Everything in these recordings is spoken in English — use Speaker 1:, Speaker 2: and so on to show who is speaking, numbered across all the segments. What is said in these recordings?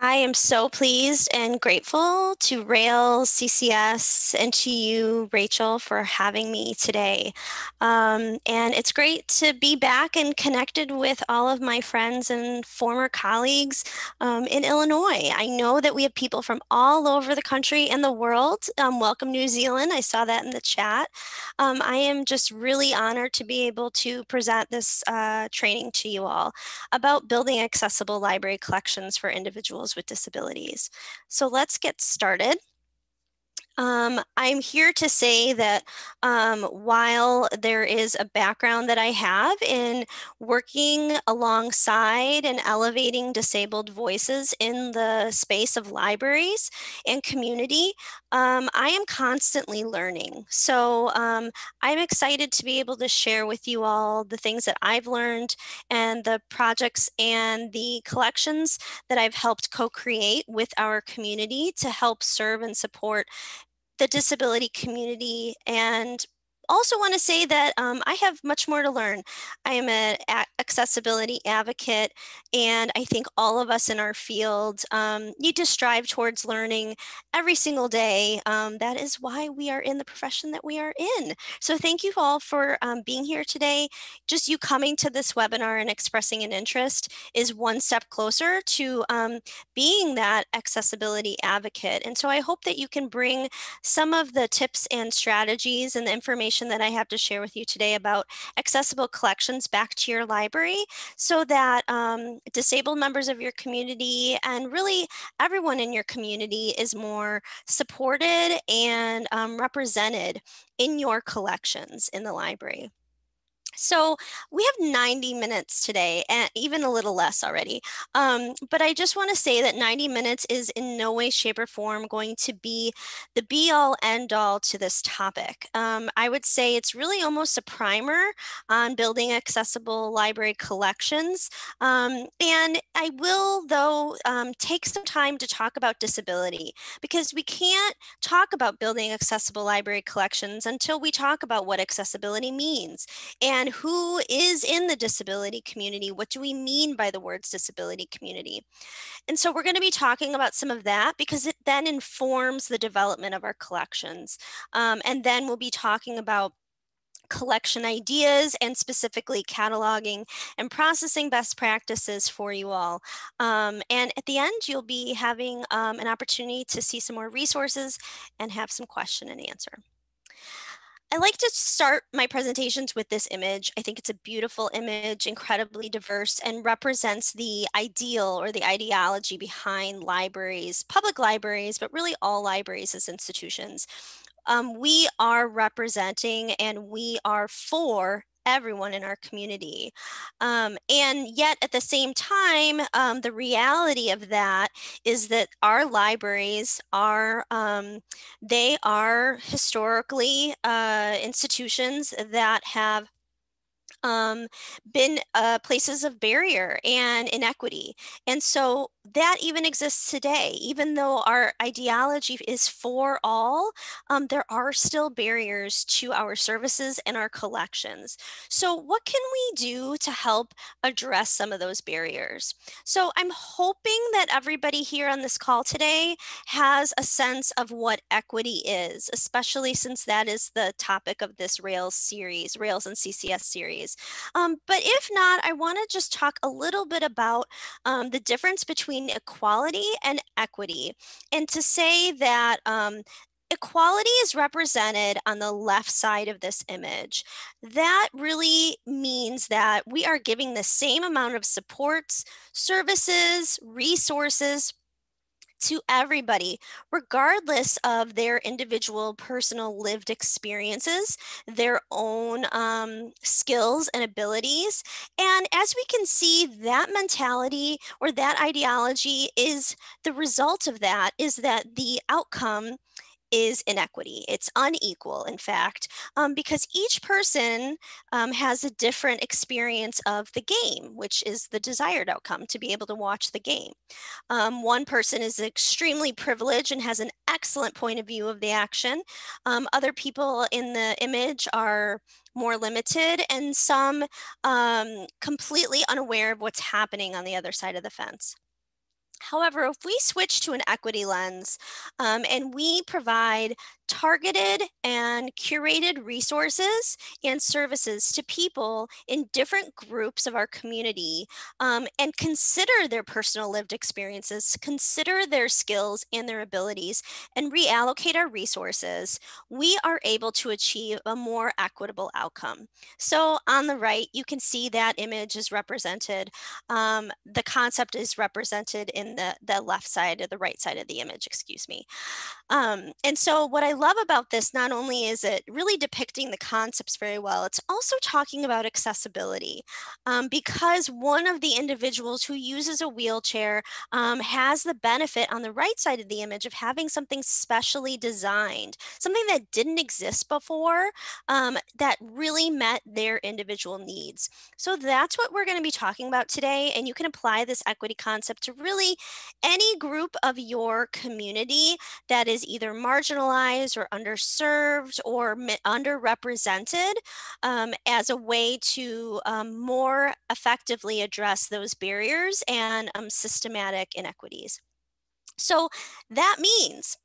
Speaker 1: I am so pleased and grateful to RAILS, CCS, and to you, Rachel, for having me today. And it's great to be back and connected with all of my friends and former colleagues in Illinois. I know that we have people from all over the country and the world. Welcome, New Zealand. I saw that in the chat. I am just really honored to be able to present this training to you all about building accessible library collections for individuals with disabilities. So let's get started. I'm here to say that while there is a background that I have in working alongside and elevating disabled voices in the space of libraries and community, I am constantly learning. So I'm excited to be able to share with you all the things that I've learned and the projects and the collections that I've helped co-create with our community to help serve and support the disability community, and also want to say that I have much more to learn. I am an accessibility advocate, and I think all of us in our field need to strive towards learning every single day. That is why we are in the profession that we are in. So thank you all for being here today. Just you coming to this webinar and expressing an interest is one step closer to being that accessibility advocate. And so I hope that you can bring some of the tips and strategies and the information that I have to share with you today about accessible collections back to your library so that disabled members of your community and really everyone in your community is more supported and represented in your collections in the library. So we have 90 minutes today, and even a little less already. But I just want to say that 90 minutes is in no way, shape, or form going to be the be-all, end-all to this topic. I would say it's really almost a primer on building accessible library collections. And I will, though, take some time to talk about disability, because we can't talk about building accessible library collections until we talk about what accessibility means and who is in the disability community. What do we mean by the words disability community? And so we're going to be talking about some of that because it then informs the development of our collections. And then we'll be talking about collection ideas and specifically cataloging and processing best practices for you all. And at the end, you'll be having an opportunity to see some more resources and have some question and answer. I like to start my presentations with this image. I think it's a beautiful image, incredibly diverse, and represents the ideal or the ideology behind libraries, public libraries, but really all libraries as institutions. We are representing and we are for everyone in our community. And yet at the same time, the reality of that is that our libraries are, they are historically institutions that have been places of barrier and inequity. And so that even exists today. Even though our ideology is for all, there are still barriers to our services and our collections. So what can we do to help address some of those barriers? So I'm hoping that everybody here on this call today has a sense of what equity is, especially since that is the topic of this RAILS series, RAILS and CCS series. But if not, I want to just talk a little bit about the difference between equality and equity, and to say that equality is represented on the left side of this image. That really means that we are giving the same amount of supports, services, resources to everybody, regardless of their individual personal lived experiences, their own skills and abilities. And as we can see, that mentality or that ideology is the result of that is that the outcome is inequity. It's unequal, in fact, because each person has a different experience of the game, which is the desired outcome, to be able to watch the game. One person is extremely privileged and has an excellent point of view of the action. Other people in the image are more limited, and some completely unaware of what's happening on the other side of the fence. However, if we switch to an equity lens and we provide targeted and curated resources and services to people in different groups of our community and consider their personal lived experiences, consider their skills and their abilities, and reallocate our resources, we are able to achieve a more equitable outcome. So on the right, you can see that image is represented. The concept is represented in the left side or the right side of the image, excuse me. And so what I love about this, not only is it really depicting the concepts very well, it's also talking about accessibility because one of the individuals who uses a wheelchair has the benefit on the right side of the image of having something specially designed, something that didn't exist before that really met their individual needs. So that's what we're going to be talking about today. And you can apply this equity concept to really any group of your community that is either marginalized or underserved or underrepresented as a way to more effectively address those barriers and systematic inequities. So that means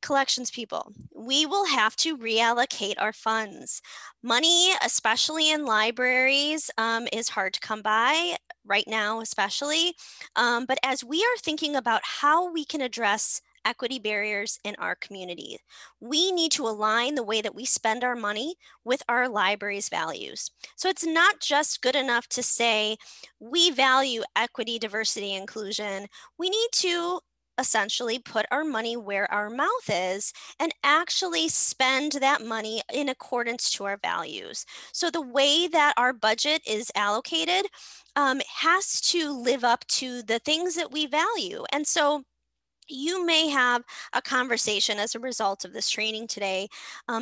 Speaker 1: collections people, we will have to reallocate our funds. Money, especially in libraries, is hard to come by right now, especially. But as we are thinking about how we can address equity barriers in our community, we need to align the way that we spend our money with our library's values. So it's not just good enough to say we value equity, diversity, inclusion. We need to essentially put our money where our mouth is and actually spend that money in accordance to our values. So the way that our budget is allocated has to live up to the things that we value. And so you may have a conversation as a result of this training today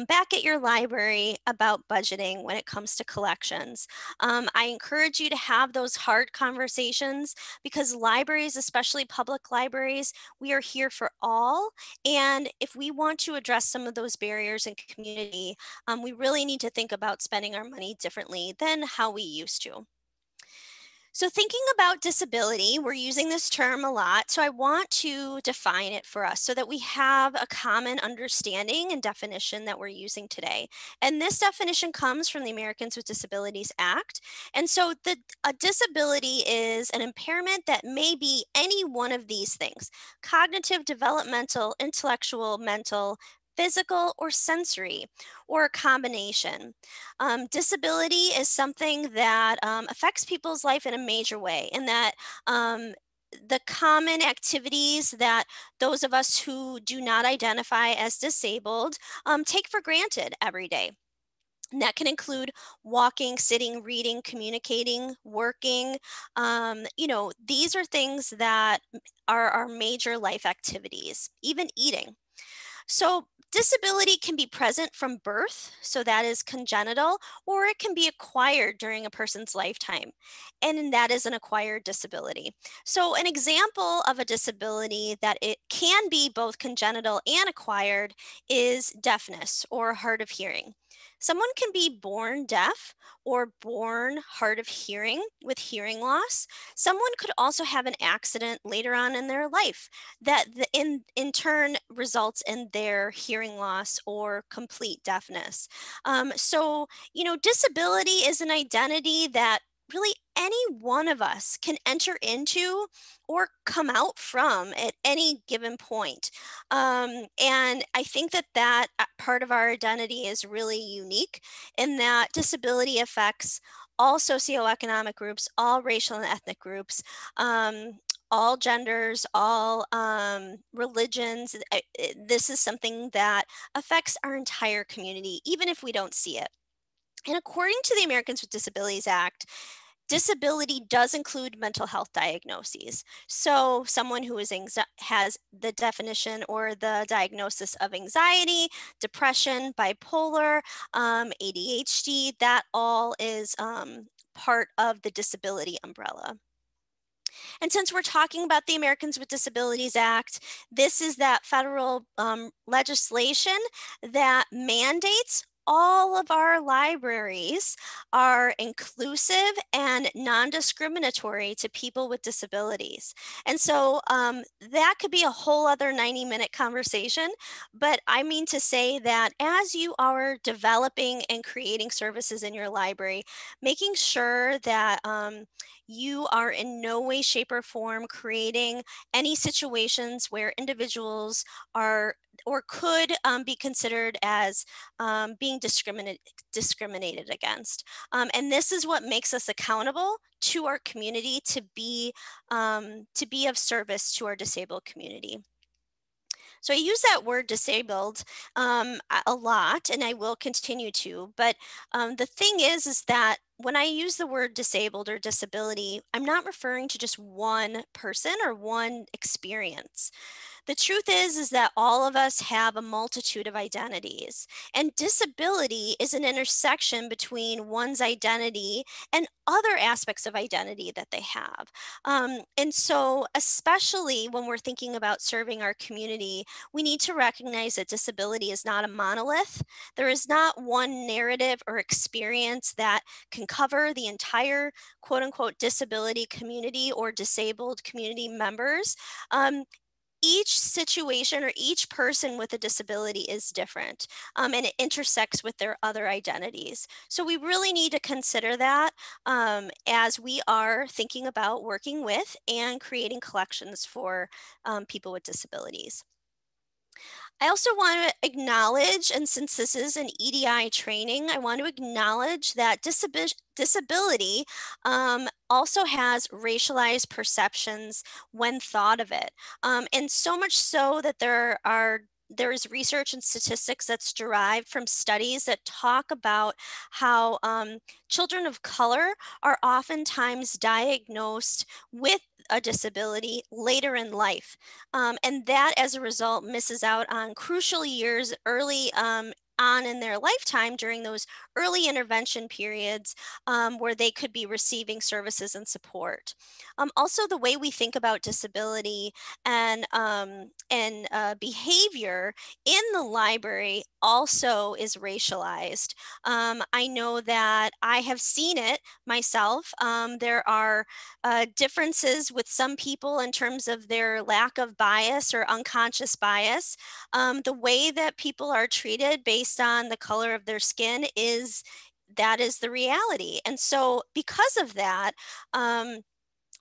Speaker 1: back at your library about budgeting when it comes to collections. I encourage you to have those hard conversations because libraries, especially public libraries, we are here for all. And if we want to address some of those barriers in community, we really need to think about spending our money differently than how we used to. So thinking about disability, we're using this term a lot, so I want to define it for us so that we have a common understanding and definition that we're using today. And this definition comes from the Americans with Disabilities Act. And so a disability is an impairment that may be any one of these things: cognitive, developmental, intellectual, mental, physical, or sensory, or a combination. Disability is something that affects people's life in a major way, and that the common activities that those of us who do not identify as disabled take for granted every day. And that can include walking, sitting, reading, communicating, working. These are things that are our major life activities, even eating. So disability can be present from birth, so that is congenital, or it can be acquired during a person's lifetime, and that is an acquired disability. So an example of a disability that it can be both congenital and acquired is deafness or hard of hearing. Someone can be born deaf or born hard of hearing with hearing loss. Someone could also have an accident later on in their life that in turn results in their hearing loss or complete deafness. Disability is an identity that really any one of us can enter into or come out from at any given point. And I think that part of our identity is really unique in that disability affects all socioeconomic groups, all racial and ethnic groups, all genders, all religions. This is something that affects our entire community, even if we don't see it. And according to the Americans with Disabilities Act, disability does include mental health diagnoses. So someone who has the definition or the diagnosis of anxiety, depression, bipolar, ADHD, that all is part of the disability umbrella. And since we're talking about the Americans with Disabilities Act, this is that federal legislation that mandates all of our libraries are inclusive and non-discriminatory to people with disabilities. And so that could be a whole other 90-minute conversation, but I mean to say that as you are developing and creating services in your library, making sure that you are in no way, shape, or form creating any situations where individuals are or could be considered as being discriminated against. And this is what makes us accountable to our community to be of service to our disabled community. So I use that word disabled a lot, and I will continue to. But the thing is that when I use the word disabled or disability, I'm not referring to just one person or one experience. The truth is that all of us have a multitude of identities, and disability is an intersection between one's identity and other aspects of identity that they have. And so, especially when we're thinking about serving our community, we need to recognize that disability is not a monolith. There is not one narrative or experience that can cover the entire quote unquote disability community or disabled community members. Each situation or each person with a disability is different, and it intersects with their other identities. So we really need to consider that as we are thinking about working with and creating collections for people with disabilities. I also want to acknowledge, and since this is an EDI training, I want to acknowledge that disability also has racialized perceptions when thought of it. And so much so that there is research and statistics that's derived from studies that talk about how children of color are oftentimes diagnosed with a disability later in life. And that, as a result, misses out on crucial years early on in their lifetime during those early intervention periods where they could be receiving services and support. Also, the way we think about disability and behavior in the library also is racialized. I know that I have seen it myself. There are differences with some people in terms of their lack of bias or unconscious bias. The way that people are treated based on the color of their skin is the reality. And so because of that,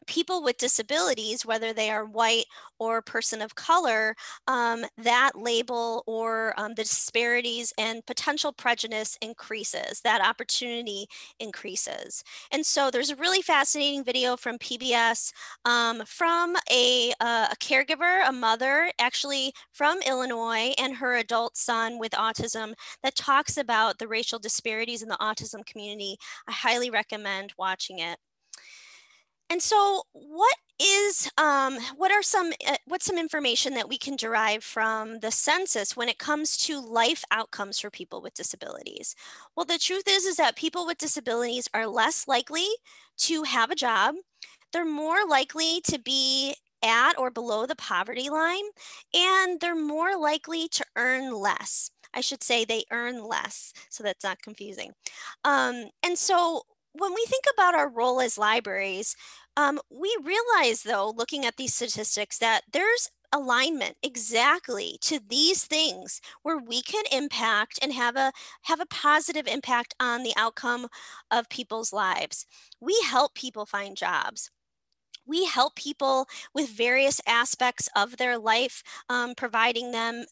Speaker 1: people with disabilities, whether they are white or person of color, that label or the disparities and potential prejudice increases, that opportunity increases. And so there's a really fascinating video from PBS from a caregiver, a mother actually from Illinois, and her adult son with autism that talks about the racial disparities in the autism community. I highly recommend watching it. And so what's some information that we can derive from the census when it comes to life outcomes for people with disabilities? Well, the truth is that people with disabilities are less likely to have a job. They're more likely to be at or below the poverty line, and they're more likely to earn less. I should say they earn less, so that's not confusing. And so when we think about our role as libraries, we realize, though, looking at these statistics, that there's alignment exactly to these things where we can impact and have a positive impact on the outcome of people's lives. We help people find jobs. We help people with various aspects of their life, providing them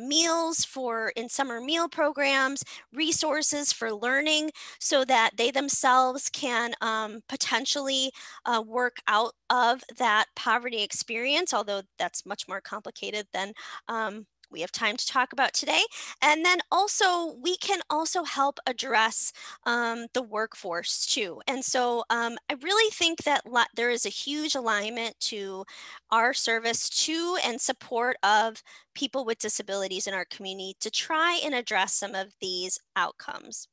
Speaker 1: meals in summer meal programs, resources for learning so that they themselves can potentially work out of that poverty experience, although that's much more complicated than we have time to talk about today. And then also, we can also help address the workforce too. And so I really think that there is a huge alignment to our service to and support of people with disabilities in our community to try and address some of these outcomes.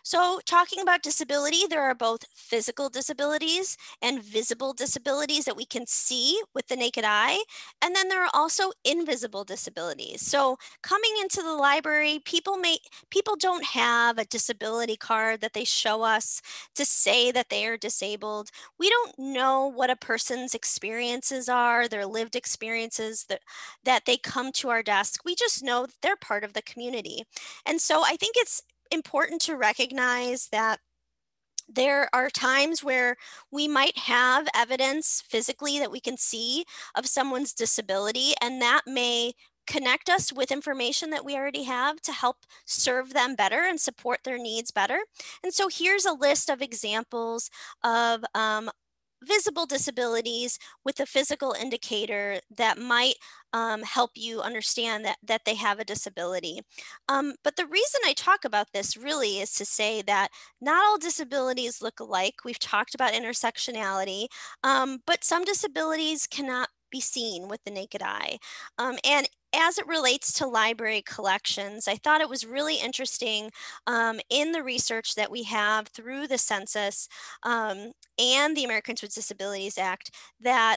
Speaker 1: So talking about disability, there are both physical disabilities and visible disabilities that we can see with the naked eye. And then there are also invisible disabilities. So coming into the library, people don't have a disability card that they show us to say that they are disabled. We don't know what a person's experiences are, their lived experiences that they come to our desk. We just know that they're part of the community. And so I think it's important to recognize that there are times where we might have evidence physically that we can see of someone's disability, and that may connect us with information that we already have to help serve them better and support their needs better. And so here's a list of examples of visible disabilities with a physical indicator that might help you understand that they have a disability. But the reason I talk about this really is to say that not all disabilities look alike. We've talked about intersectionality, but some disabilities cannot be seen with the naked eye. And as it relates to library collections, I thought it was really interesting in the research that we have through the census and the Americans with Disabilities Act that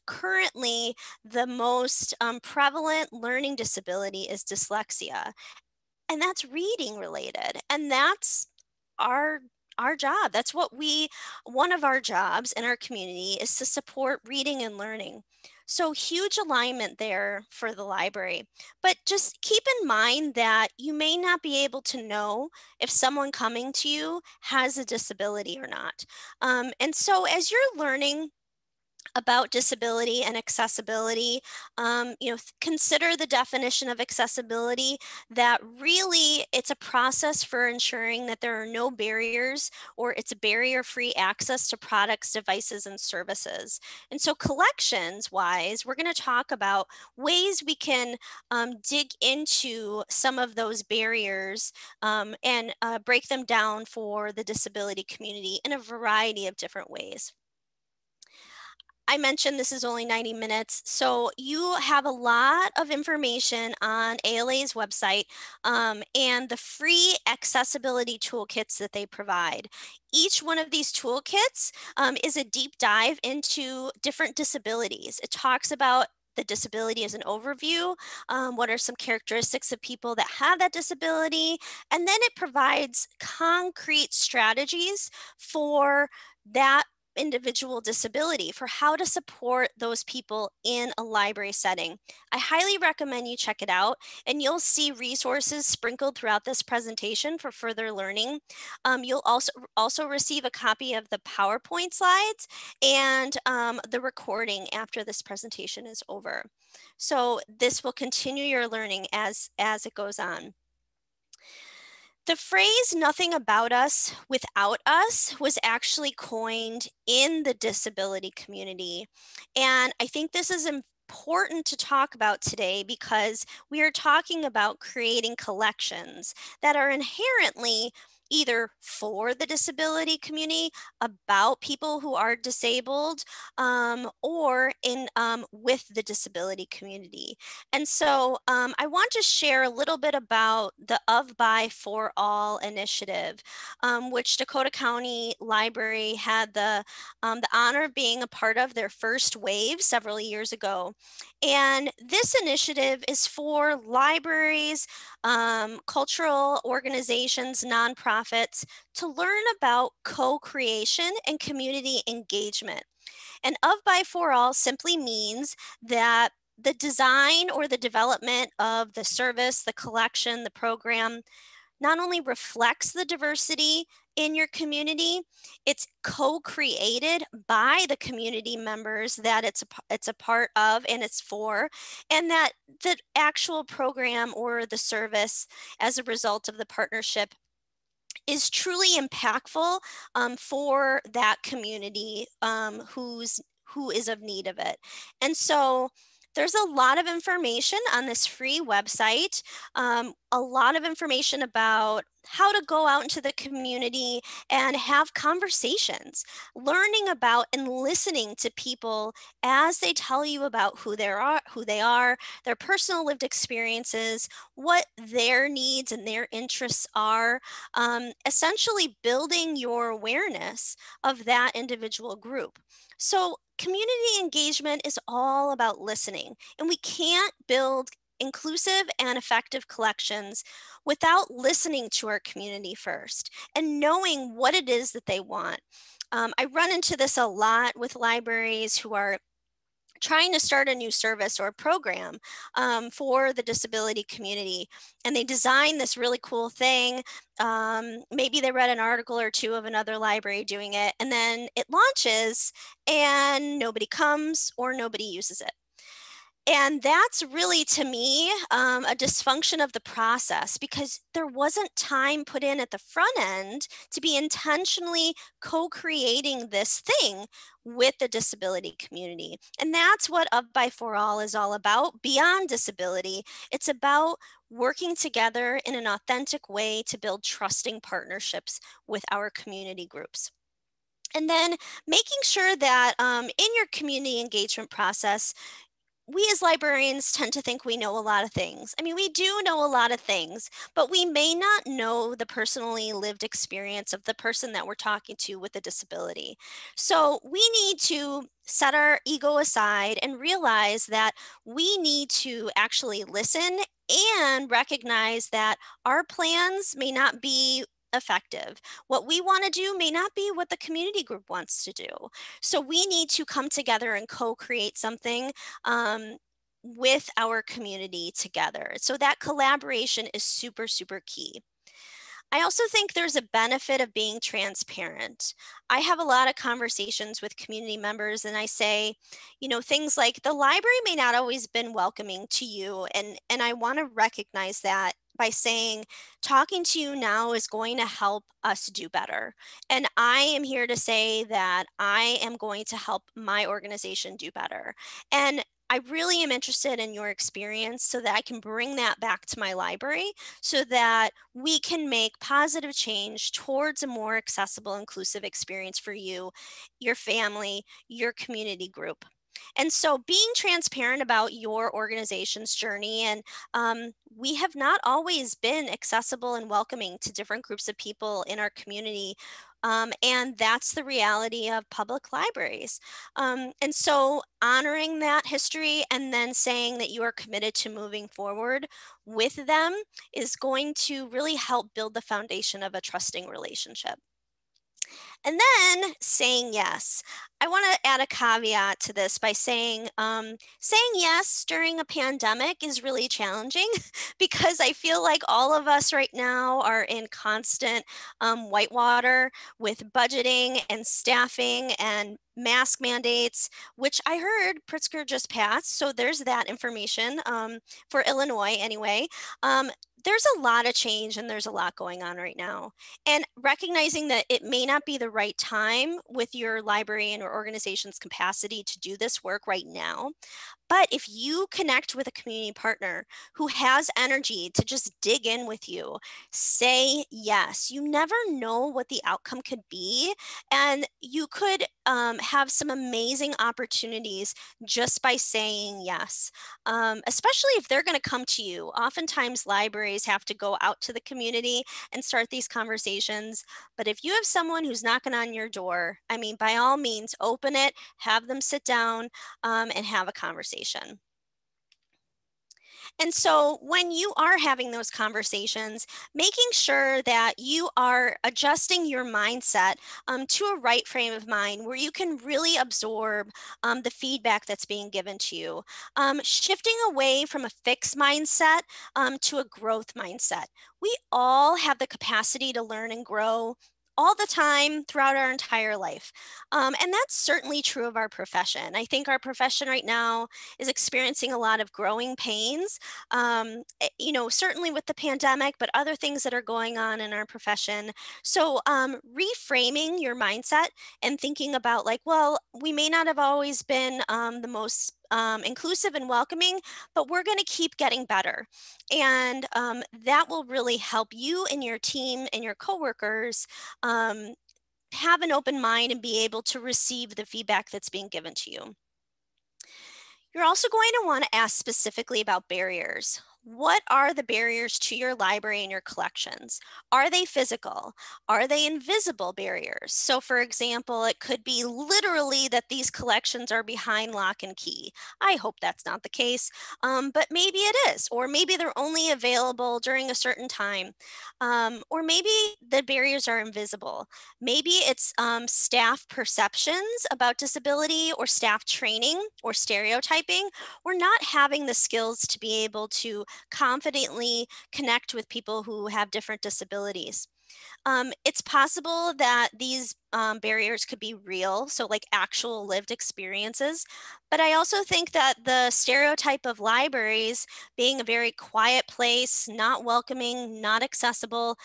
Speaker 1: currently the most prevalent learning disability is dyslexia, and that's reading related, and that's our our job. That's what one of our jobs in our community is to support reading and learning. So huge alignment there for the library. But just keep in mind that you may not be able to know if someone coming to you has a disability or not. And so as you're learning about disability and accessibility, consider the definition of accessibility, that really it's a process for ensuring that there are no barriers, or it's a barrier-free access to products, devices, and services. And so collections wise, we're going to talk about ways we can dig into some of those barriers and break them down for the disability community in a variety of different ways. I mentioned this is only 90 minutes, so you have a lot of information on ALA's website and the free accessibility toolkits that they provide. Each one of these toolkits is a deep dive into different disabilities. It talks about the disability as an overview, what are some characteristics of people that have that disability, and then it provides concrete strategies for that individual disability, for how to support those people in a library setting. I highly recommend you check it out, and you'll see resources sprinkled throughout this presentation for further learning. You'll also receive a copy of the PowerPoint slides and the recording after this presentation is over. So this will continue your learning as it goes on. The phrase "nothing about us without us" was actually coined in the disability community. And I think this is important to talk about today because we are talking about creating collections that are inherently either for the disability community, about people who are disabled, or with the disability community. And so I want to share a little bit about the Of, By, For All initiative, which Dakota County Library had the honor of being a part of their first wave several years ago. And this initiative is for libraries, cultural organizations, nonprofits, to learn about co-creation and community engagement. And Of, By, For All simply means that the design or the development of the service, the collection, the program not only reflects the diversity in your community, it's co-created by the community members that it's a part of and it's for, and that the actual program or the service as a result of the partnership is truly impactful for that community who is of need of it. And so There's a lot of information on this free website, a lot of information about how to go out into the community and have conversations, learning about and listening to people as they tell you about who they are, their personal lived experiences, what their needs and their interests are, essentially building your awareness of that individual group. So community engagement is all about listening, and we can't build inclusive and effective collections without listening to our community first and knowing what it is that they want. I run into this a lot with libraries who are trying to start a new service or program for the disability community. And they design this really cool thing. Maybe they read an article or two of another library doing it, and then it launches and nobody comes or nobody uses it. And that's really, to me, a dysfunction of the process because there wasn't time put in at the front end to be intentionally co-creating this thing with the disability community. And that's what Up by For All is all about, beyond disability. It's about working together in an authentic way to build trusting partnerships with our community groups. And then making sure that in your community engagement process, we as librarians tend to think we know a lot of things. I mean, we do know a lot of things, but we may not know the personally lived experience of the person that we're talking to with a disability. So we need to set our ego aside and realize that we need to actually listen and recognize that our plans may not be effective. What we want to do may not be what the community group wants to do. So we need to come together and co-create something um, with our community together. So that collaboration is super, super key. I also think there's a benefit of being transparent. I have a lot of conversations with community members and I say, you know, things like the library may not always been welcoming to you. And I want to recognize that by saying, talking to you now is going to help us do better. And I am here to say that I am going to help my organization do better. And I really am interested in your experience so that I can bring that back to my library so that we can make positive change towards a more accessible, inclusive experience for you, your family, your community group. And so being transparent about your organization's journey, and we have not always been accessible and welcoming to different groups of people in our community. And that's the reality of public libraries. And so honoring that history and then saying that you are committed to moving forward with them is going to really help build the foundation of a trusting relationship. And then saying yes. I want to add a caveat to this by saying saying yes during a pandemic is really challenging because I feel like all of us right now are in constant whitewater with budgeting and staffing and mask mandates, which I heard Pritzker just passed. So there's that information for Illinois anyway. There's a lot of change and there's a lot going on right now. And recognizing that it may not be the right time with your library and or organization's capacity to do this work right now. But if you connect with a community partner who has energy to just dig in with you, say yes. You never know what the outcome could be. And you could have some amazing opportunities just by saying yes, especially if they're going to come to you. Oftentimes, libraries have to go out to the community and start these conversations. But if you have someone who's knocking on your door, I mean, by all means, open it, have them sit down and have a conversation. And so when you are having those conversations, making sure that you are adjusting your mindset to a right frame of mind where you can really absorb the feedback that's being given to you. Shifting away from a fixed mindset to a growth mindset. We all have the capacity to learn and grow all the time throughout our entire life. And that's certainly true of our profession. I think our profession right now is experiencing a lot of growing pains, you know, certainly with the pandemic, but other things that are going on in our profession. So reframing your mindset and thinking about like, well, we may not have always been the most inclusive and welcoming, but we're going to keep getting better. And that will really help you and your team and your coworkers um, have an open mind and be able to receive the feedback that's being given to you. You're also going to want to ask specifically about barriers. What are the barriers to your library and your collections? Are they physical? Are they invisible barriers? So for example, it could be literally that these collections are behind lock and key. I hope that's not the case, but maybe it is, or maybe they're only available during a certain time. Or maybe the barriers are invisible. Maybe it's staff perceptions about disability or staff training or stereotyping or not having the skills to be able to confidently connect with people who have different disabilities. It's possible that these barriers could be real, so like actual lived experiences. But I also think that the stereotype of libraries being a very quiet place, not welcoming, not accessible,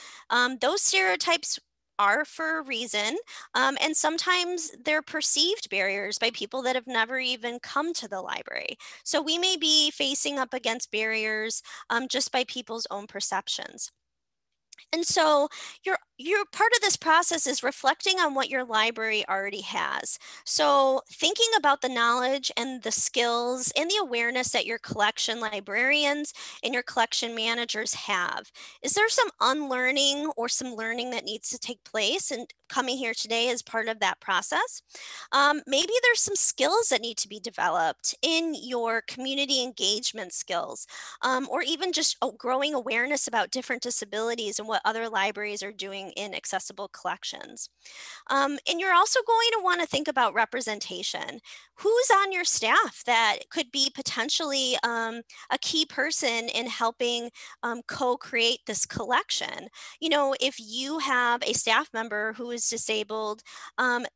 Speaker 1: those stereotypes are for a reason. And sometimes they're perceived barriers by people that have never even come to the library. So we may be facing up against barriers just by people's own perceptions. And so your part of this process is reflecting on what your library already has. So thinking about the knowledge and the skills and the awareness that your collection librarians and your collection managers have. Is there some unlearning or some learning that needs to take place? And coming here today is part of that process. Maybe there's some skills that need to be developed in your community engagement skills, or even just growing awareness about different disabilities and what other libraries are doing in accessible collections. And you're also going to want to think about representation. Who's on your staff that could be potentially a key person in helping co-create this collection? You know, if you have a staff member who is disabled,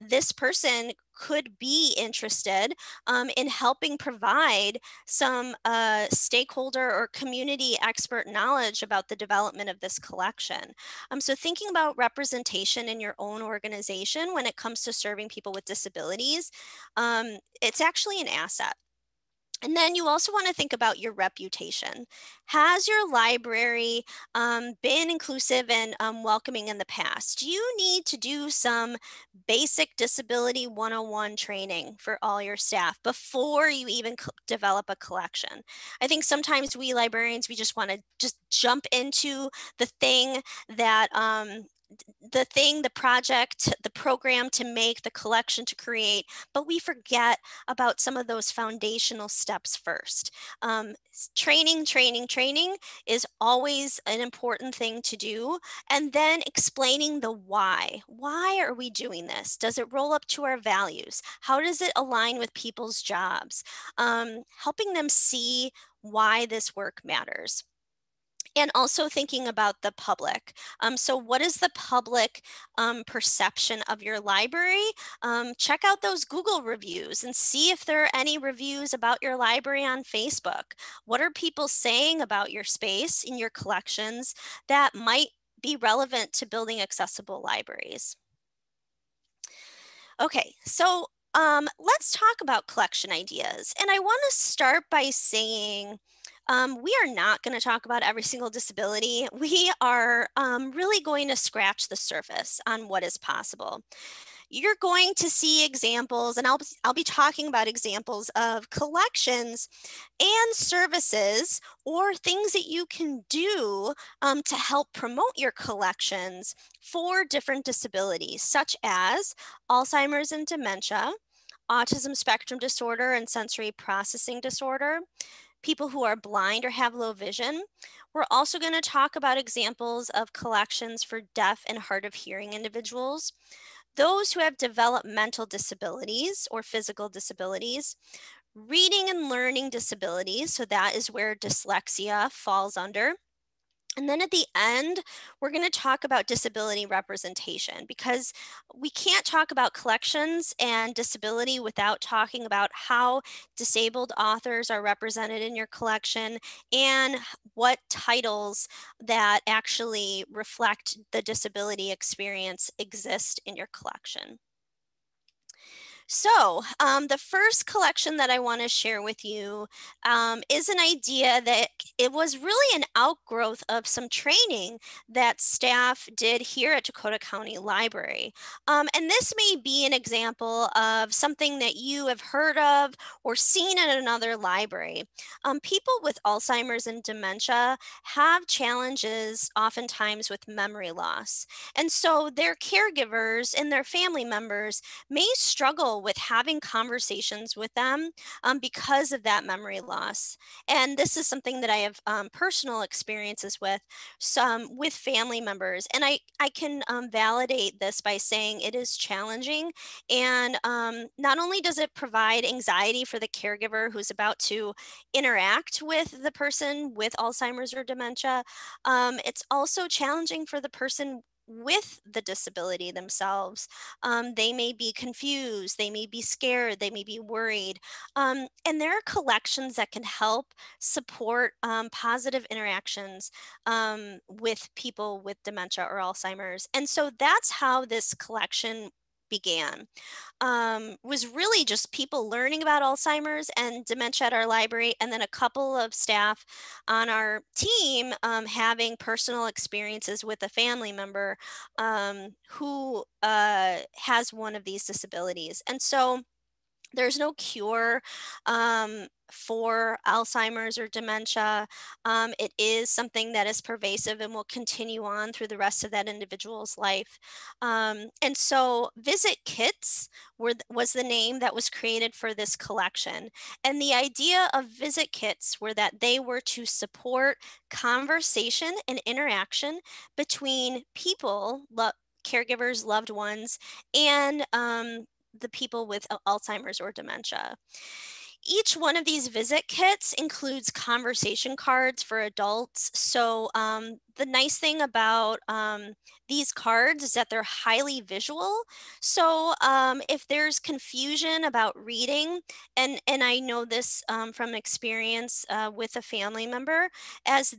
Speaker 1: this person could be interested in helping provide some stakeholder or community expert knowledge about the development of this collection. So thinking about representation in your own organization when it comes to serving people with disabilities, it's actually an asset. And then you also want to think about your reputation. Has your library been inclusive and welcoming in the past? Do you need to do some basic disability 101 training for all your staff before you even develop a collection? I think sometimes we librarians, we just want to just jump into the thing that the project, the program to make, the collection to create, but we forget about some of those foundational steps first. Training, training, training is always an important thing to do. And then explaining the why. Why are we doing this? Does it roll up to our values? How does it align with people's jobs? Helping them see why this work matters. And also thinking about the public. So what is the public perception of your library? Check out those Google reviews and see if there are any reviews about your library on Facebook. What are people saying about your space in your collections that might be relevant to building accessible libraries? Okay, so let's talk about collection ideas. And I want to start by saying we are not going to talk about every single disability. We are really going to scratch the surface on what is possible. You're going to see examples, and I'll be talking about examples of collections and services or things that you can do to help promote your collections for different disabilities, such as Alzheimer's and dementia, autism spectrum disorder and sensory processing disorder, people who are blind or have low vision. We're also going to talk about examples of collections for deaf and hard of hearing individuals, those who have developmental disabilities or physical disabilities, reading and learning disabilities, so that is where dyslexia falls under, And then at the end, we're going to talk about disability representation, because we can't talk about collections and disability without talking about how disabled authors are represented in your collection and what titles that actually reflect the disability experience exist in your collection. So the first collection that I want to share with you is an idea that it was really an outgrowth of some training that staff did here at Dakota County Library. And this may be an example of something that you have heard of or seen at another library. People with Alzheimer's and dementia have challenges oftentimes with memory loss. And so their caregivers and their family members may struggle with having conversations with them because of that memory loss. And this is something that I have personal experiences with, some with family members. And I can validate this by saying it is challenging. And not only does it provide anxiety for the caregiver who's about to interact with the person with Alzheimer's or dementia, it's also challenging for the person with the disability themselves. They may be confused, they may be scared, they may be worried. And there are collections that can help support positive interactions with people with dementia or Alzheimer's. And so that's how this collection began. Was really just people learning about Alzheimer's and dementia at our library, and then a couple of staff on our team having personal experiences with a family member who has one of these disabilities. And so there's no cure for Alzheimer's or dementia. It is something that is pervasive and will continue on through the rest of that individual's life. And so Visit Kits was the name that was created for this collection. And the idea of Visit Kits were that they were to support conversation and interaction between people, caregivers, loved ones, and the people with Alzheimer's or dementia. Each one of these visit kits includes conversation cards for adults. So the nice thing about these cards is that they're highly visual. So if there's confusion about reading, and I know this from experience with a family member, as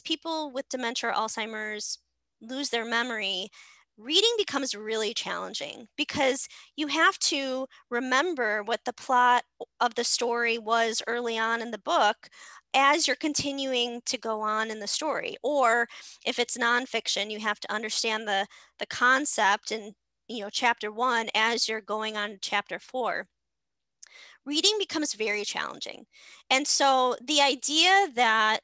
Speaker 1: people with dementia or Alzheimer's lose their memory, reading becomes really challenging because you have to remember what the plot of the story was early on in the book as you're continuing to go on in the story. Or if it's nonfiction, you have to understand the concept in chapter 1 as you're going on to chapter 4. Reading becomes very challenging. And so the idea that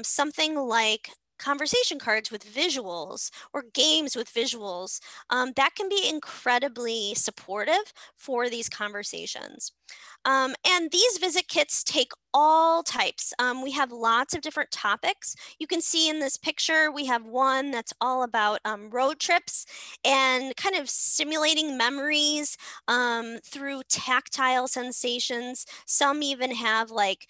Speaker 1: something like conversation cards with visuals or games with visuals, that can be incredibly supportive for these conversations. And these visit kits take all types. We have lots of different topics. You can see in this picture, we have one that's all about road trips and kind of stimulating memories through tactile sensations. Some even have like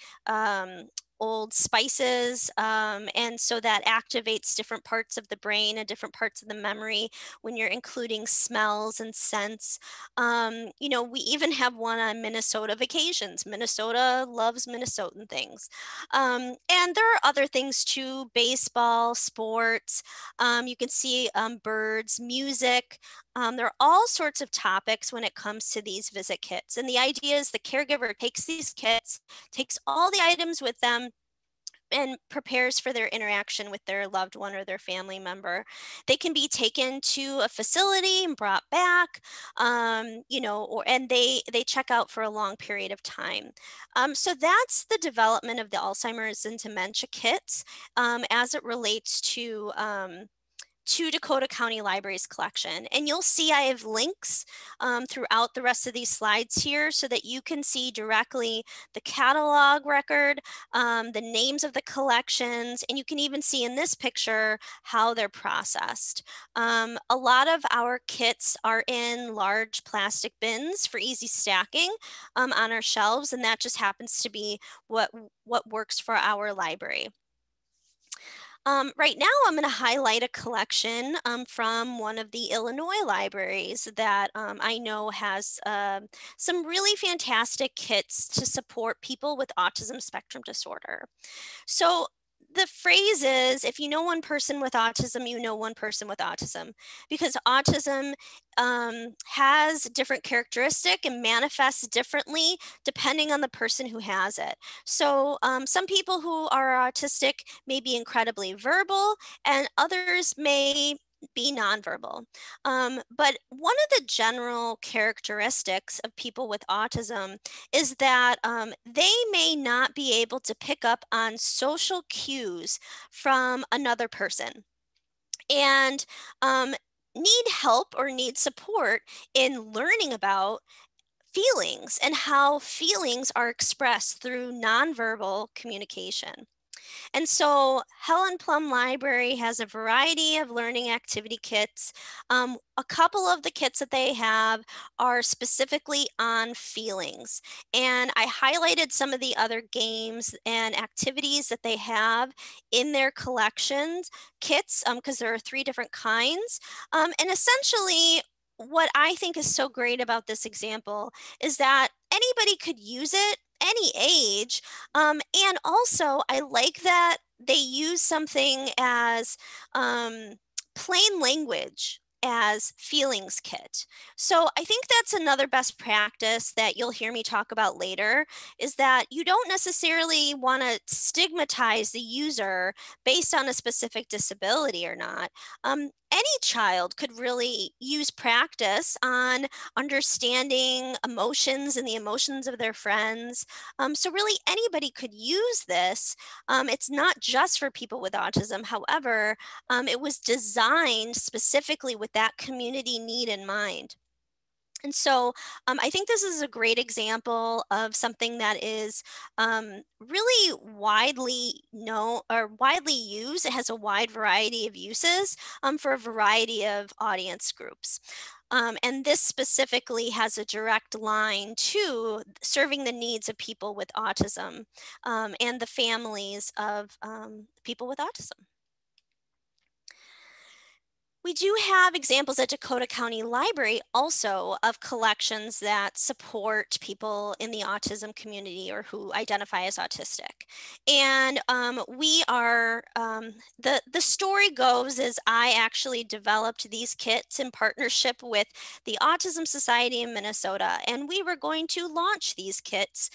Speaker 1: old spices, and so that activates different parts of the brain and different parts of the memory when you're including smells and scents. We even have one on Minnesota vacations. Minnesota loves Minnesotan things. And there are other things too: baseball, sports. You can see birds, music. There are all sorts of topics when it comes to these visit kits. And the idea is the caregiver takes these kits, takes all the items with them, and prepares for their interaction with their loved one or their family member. They can be taken to a facility and brought back, and they check out for a long period of time. So that's the development of the Alzheimer's and dementia kits as it relates to Dakota County Library's collection. And you'll see I have links throughout the rest of these slides here so that you can see directly the catalog record, the names of the collections, and you can even see in this picture how they're processed. A lot of our kits are in large plastic bins for easy stacking on our shelves, and that just happens to be what works for our library. Right now, I'm going to highlight a collection from one of the Illinois libraries that I know has some really fantastic kits to support people with autism spectrum disorder. So the phrase is, if you know one person with autism, you know one person with autism, because autism has different characteristic and manifests differently depending on the person who has it. So some people who are autistic may be incredibly verbal and others may be nonverbal. But one of the general characteristics of people with autism is that they may not be able to pick up on social cues from another person and need help or need support in learning about feelings and how feelings are expressed through nonverbal communication. And so Helen Plum Library has a variety of learning activity kits. A couple of the kits that they have are specifically on feelings. And I highlighted some of the other games and activities that they have in their collections kits because there are 3 different kinds. And essentially, what I think is so great about this example is that anybody could use it, any age, and also, I like that they use something as plain language as feelings kit. So I think that's another best practice that you'll hear me talk about later is that you don't necessarily want to stigmatize the user based on a specific disability or not. Any child could really use practice on understanding emotions and the emotions of their friends. So really anybody could use this. It's not just for people with autism. However, it was designed specifically with that community need in mind. And so I think this is a great example of something that is really widely known or widely used. It has a wide variety of uses for a variety of audience groups. And this specifically has a direct line to serving the needs of people with autism and the families of people with autism. We do have examples at Dakota County Library also of collections that support people in the autism community or who identify as autistic. And the story goes is I actually developed these kits in partnership with the Autism Society in Minnesota, and we were going to launch these kits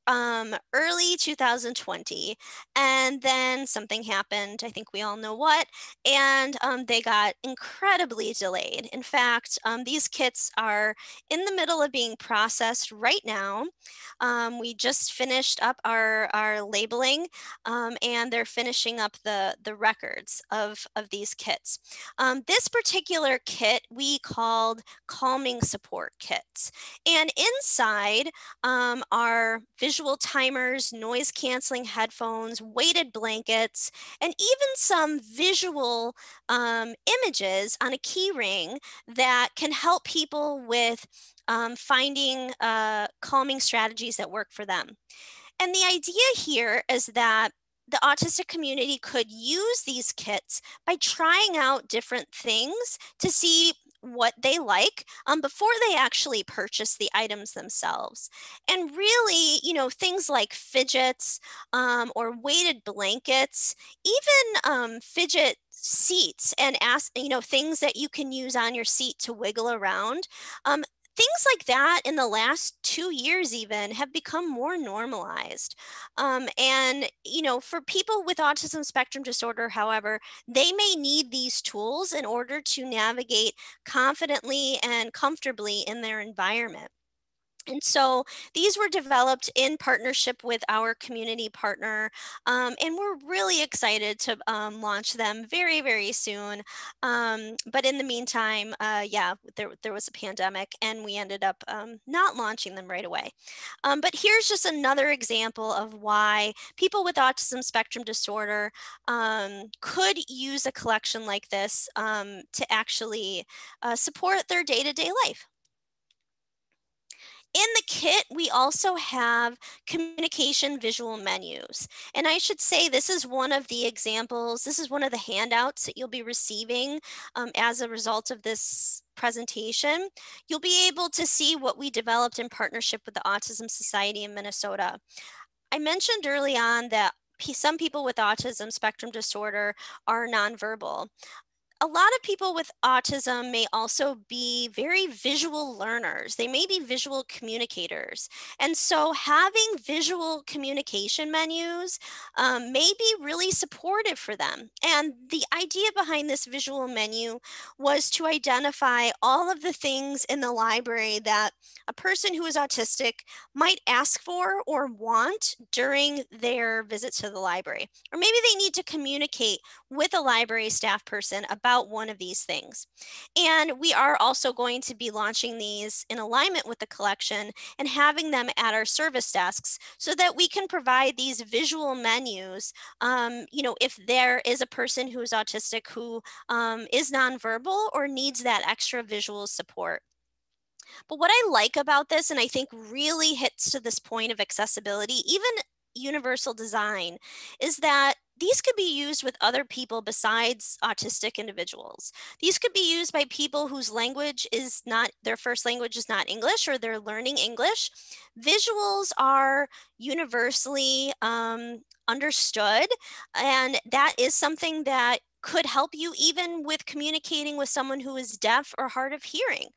Speaker 1: early 2020, and then something happened. I think we all know what, and they got incredibly delayed. In fact, these kits are in the middle of being processed right now. We just finished up our labeling, and they're finishing up the records of these kits. This particular kit we called calming support kits, and inside are visual timers, noise canceling headphones, weighted blankets, and even some visual images on a key ring that can help people with finding calming strategies that work for them. And the idea here is that the autistic community could use these kits by trying out different things to see what they like before they actually purchase the items themselves. And really, things like fidgets or weighted blankets, even fidget seats and things that you can use on your seat to wiggle around. Things like that in the last 2 years even have become more normalized. For people with autism spectrum disorder, however, they may need these tools in order to navigate confidently and comfortably in their environment. And so these were developed in partnership with our community partner, and we're really excited to launch them very, very soon. But in the meantime, there was a pandemic and we ended up not launching them right away. But here's just another example of why people with autism spectrum disorder could use a collection like this to actually support their day-to-day life. In the kit, we also have communication visual menus. And I should say this is one of the examples, this is one of the handouts that you'll be receiving as a result of this presentation. You'll be able to see what we developed in partnership with the Autism Society in Minnesota. I mentioned early on that some people with autism spectrum disorder are nonverbal. A lot of people with autism may also be very visual learners. They may be visual communicators. And so having visual communication menus may be really supportive for them. And the idea behind this visual menu was to identify all of the things in the library that a person who is autistic might ask for or want during their visit to the library. Or maybe they need to communicate with a library staff person about one of these things. And we are also going to be launching these in alignment with the collection and having them at our service desks so that we can provide these visual menus. If there is a person who is autistic who is nonverbal or needs that extra visual support. But what I like about this, and I think really hits to this point of accessibility, even universal design, is that these could be used with other people besides autistic individuals. These could be used by people whose language is not, their first language is not English, or they're learning English. Visuals are universally understood, and that is something that could help you even with communicating with someone who is deaf or hard of hearing.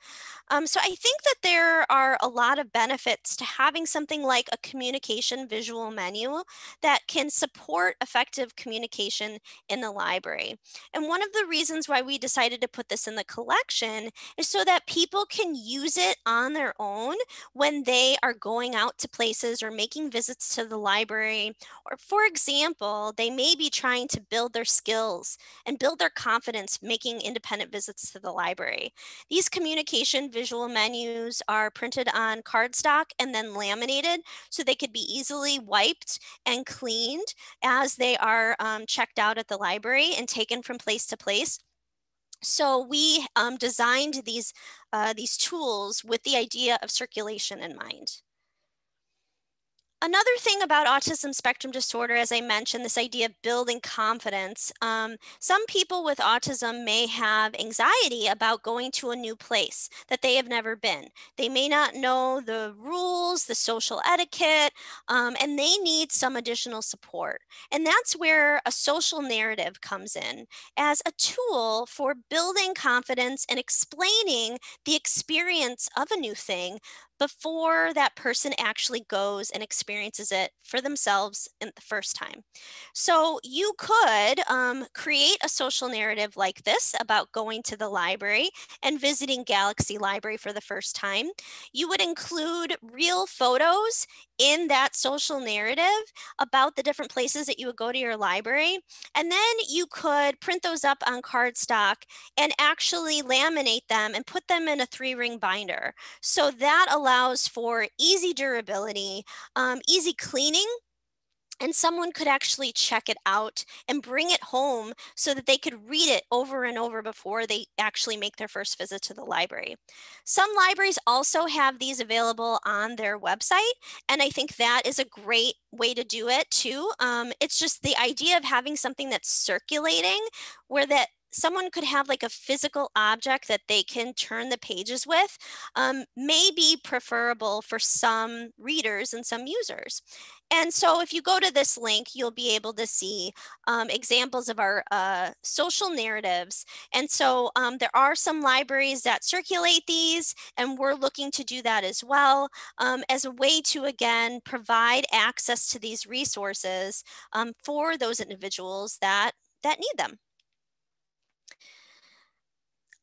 Speaker 1: So I think that there are a lot of benefits to having something like a communication visual menu that can support effective communication in the library. And one of the reasons why we decided to put this in the collection is so that people can use it on their own when they are going out to places or making visits to the library. Or for example, they may be trying to build their skills and build their confidence making independent visits to the library. These communication visual menus are printed on cardstock and then laminated so they could be easily wiped and cleaned as they are checked out at the library and taken from place to place. So we designed these tools with the idea of circulation in mind. Another thing about autism spectrum disorder, as I mentioned, this idea of building confidence. Some people with autism may have anxiety about going to a new place that they have never been. They may not know the rules, the social etiquette, and they need some additional support. And that's where a social narrative comes in as a tool for building confidence and explaining the experience of a new thing before that person actually goes and experiences it for themselves in the first time. So you could create a social narrative like this about going to the library and visiting Galaxy Library for the first time. You would include real photos in that social narrative about the different places that you would go to your library. And then you could print those up on cardstock and actually laminate them and put them in a 3-ring binder. So that allows for easy durability, easy cleaning, and someone could actually check it out and bring it home so that they could read it over and over before they actually make their first visit to the library. Some libraries also have these available on their website, and I think that is a great way to do it too. It's just the idea of having something that's circulating where that someone could have like a physical object that they can turn the pages with may be preferable for some readers and some users. And so if you go to this link, you'll be able to see examples of our social narratives. And so there are some libraries that circulate these, and we're looking to do that as well as a way to, again, provide access to these resources for those individuals that need them.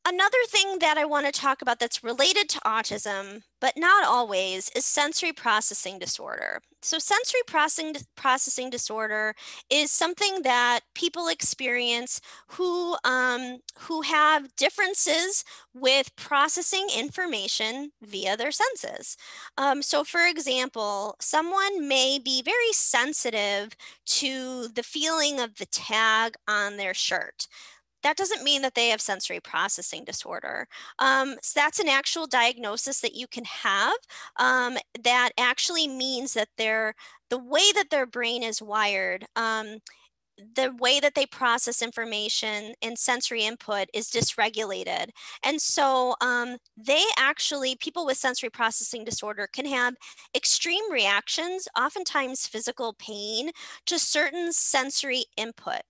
Speaker 1: Another thing that I want to talk about that's related to autism, but not always, is sensory processing disorder. So sensory processing disorder is something that people experience who have differences with processing information via their senses. So for example, someone may be very sensitive to the feeling of the tag on their shirt. that doesn't mean that they have sensory processing disorder. So that's an actual diagnosis that you can have, that actually means that the way that their brain is wired, the way that they process information and sensory input is dysregulated. And so they actually, people with sensory processing disorder can have extreme reactions, oftentimes physical pain, to certain sensory input.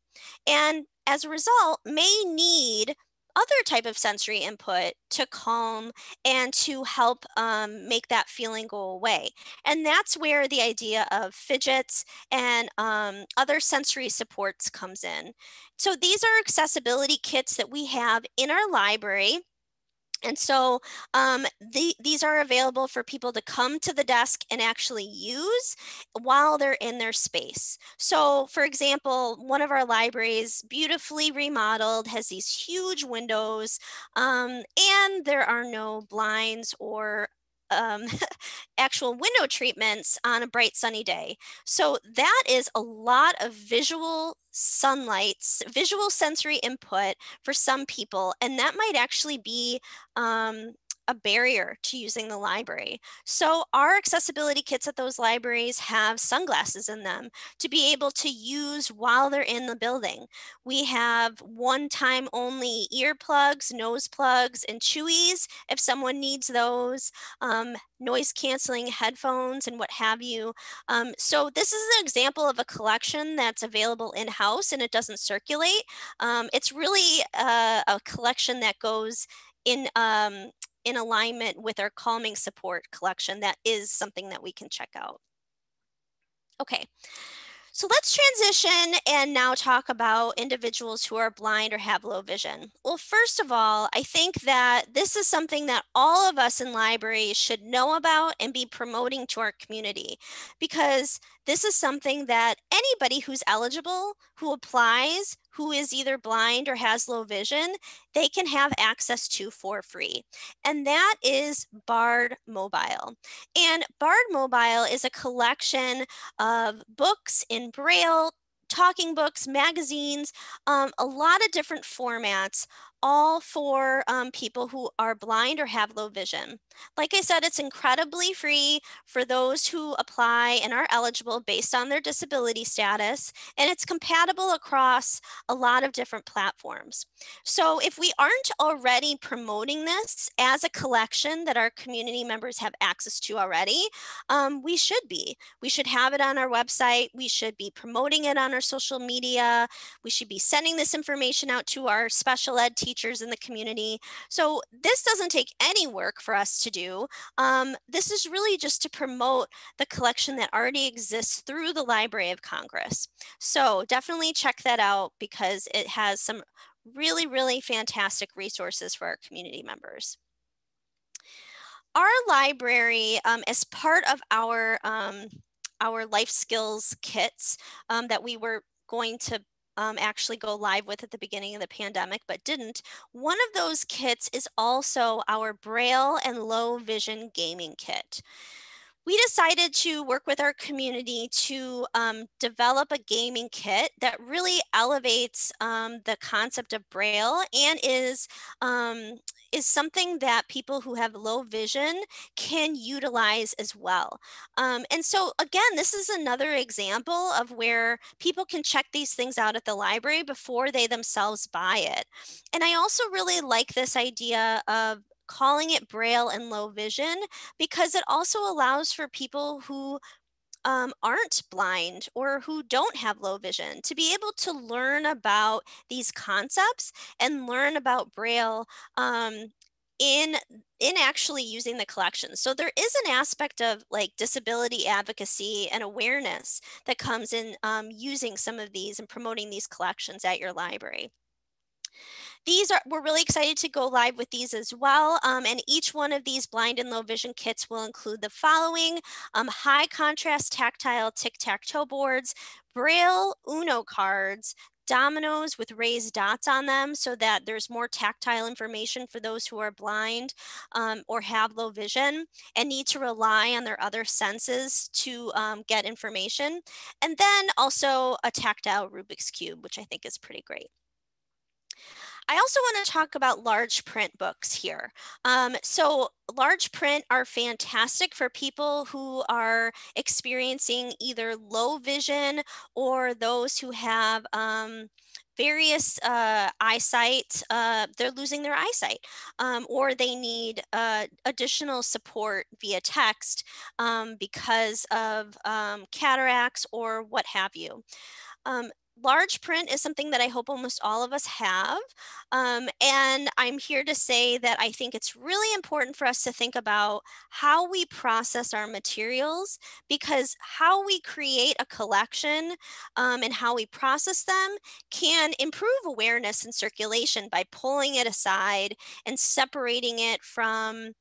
Speaker 1: And as a result, may need other type of sensory input to calm and to help make that feeling go away. And that's where the idea of fidgets and other sensory supports comes in. So these are accessibility kits that we have in our library. And so these are available for people to come to the desk and actually use while they're in their space. So for example, one of our libraries, beautifully remodeled, has these huge windows, and there are no blinds or um, actual window treatments on a bright sunny day. So that is a lot of visual sunlight, visual sensory input for some people, and that might actually be a barrier to using the library. So our accessibility kits at those libraries have sunglasses in them to be able to use while they're in the building. We have one-time only earplugs, nose plugs, and chewies if someone needs those, noise canceling headphones and what have you. So this is an example of a collection that's available in-house and it doesn't circulate. It's really a collection that goes in alignment with our calming support collection. That is something that we can check out. Okay. So let's transition and now talk about individuals who are blind or have low vision. Well, first of all, I think that this is something that all of us in libraries should know about and be promoting to our community, because this is something that anybody who's eligible, who applies, who is either blind or has low vision, they can have access to for free. And that is Bard Mobile. And Bard Mobile is a collection of books in Braille, talking books, magazines, a lot of different formats, all for people who are blind or have low vision. Like I said, it's incredibly free for those who apply and are eligible based on their disability status, and it's compatible across a lot of different platforms. So if we aren't already promoting this as a collection that our community members have access to already, we should be. We should have it on our website. We should be promoting it on our social media. We should be sending this information out to our special ed teachers in the community. So this doesn't take any work for us to do. This is really just to promote the collection that already exists through the Library of Congress. So definitely check that out because it has some really, really fantastic resources for our community members. Our library, as part of our life skills kits that we were going to actually go live with at the beginning of the pandemic, but didn't. One of those kits is also our Braille and low vision gaming kit. We decided to work with our community to develop a gaming kit that really elevates the concept of Braille and is something that people who have low vision can utilize as well. And so again, this is another example of where people can check these things out at the library before they themselves buy it. And I also really like this idea of calling it Braille and low vision, because it also allows for people who aren't blind or who don't have low vision to be able to learn about these concepts and learn about Braille in actually using the collection. So there is an aspect of like disability advocacy and awareness that comes in using some of these and promoting these collections at your library. We're really excited to go live with these as well. And each one of these blind and low vision kits will include the following: high contrast tactile tic-tac-toe boards, Braille Uno cards, dominoes with raised dots on them so that there's more tactile information for those who are blind or have low vision and need to rely on their other senses to get information. And then also a tactile Rubik's Cube, which I think is pretty great. I also want to talk about large print books here. So large print are fantastic for people who are experiencing either low vision or those who have various eyesight, they're losing their eyesight, or they need additional support via text because of cataracts or what have you. Um, Large print is something that I hope almost all of us have. And I'm here to say that I think it's really important for us to think about how we process our materials, because how we create a collection and how we process them can improve awareness and circulation by pulling it aside and separating it from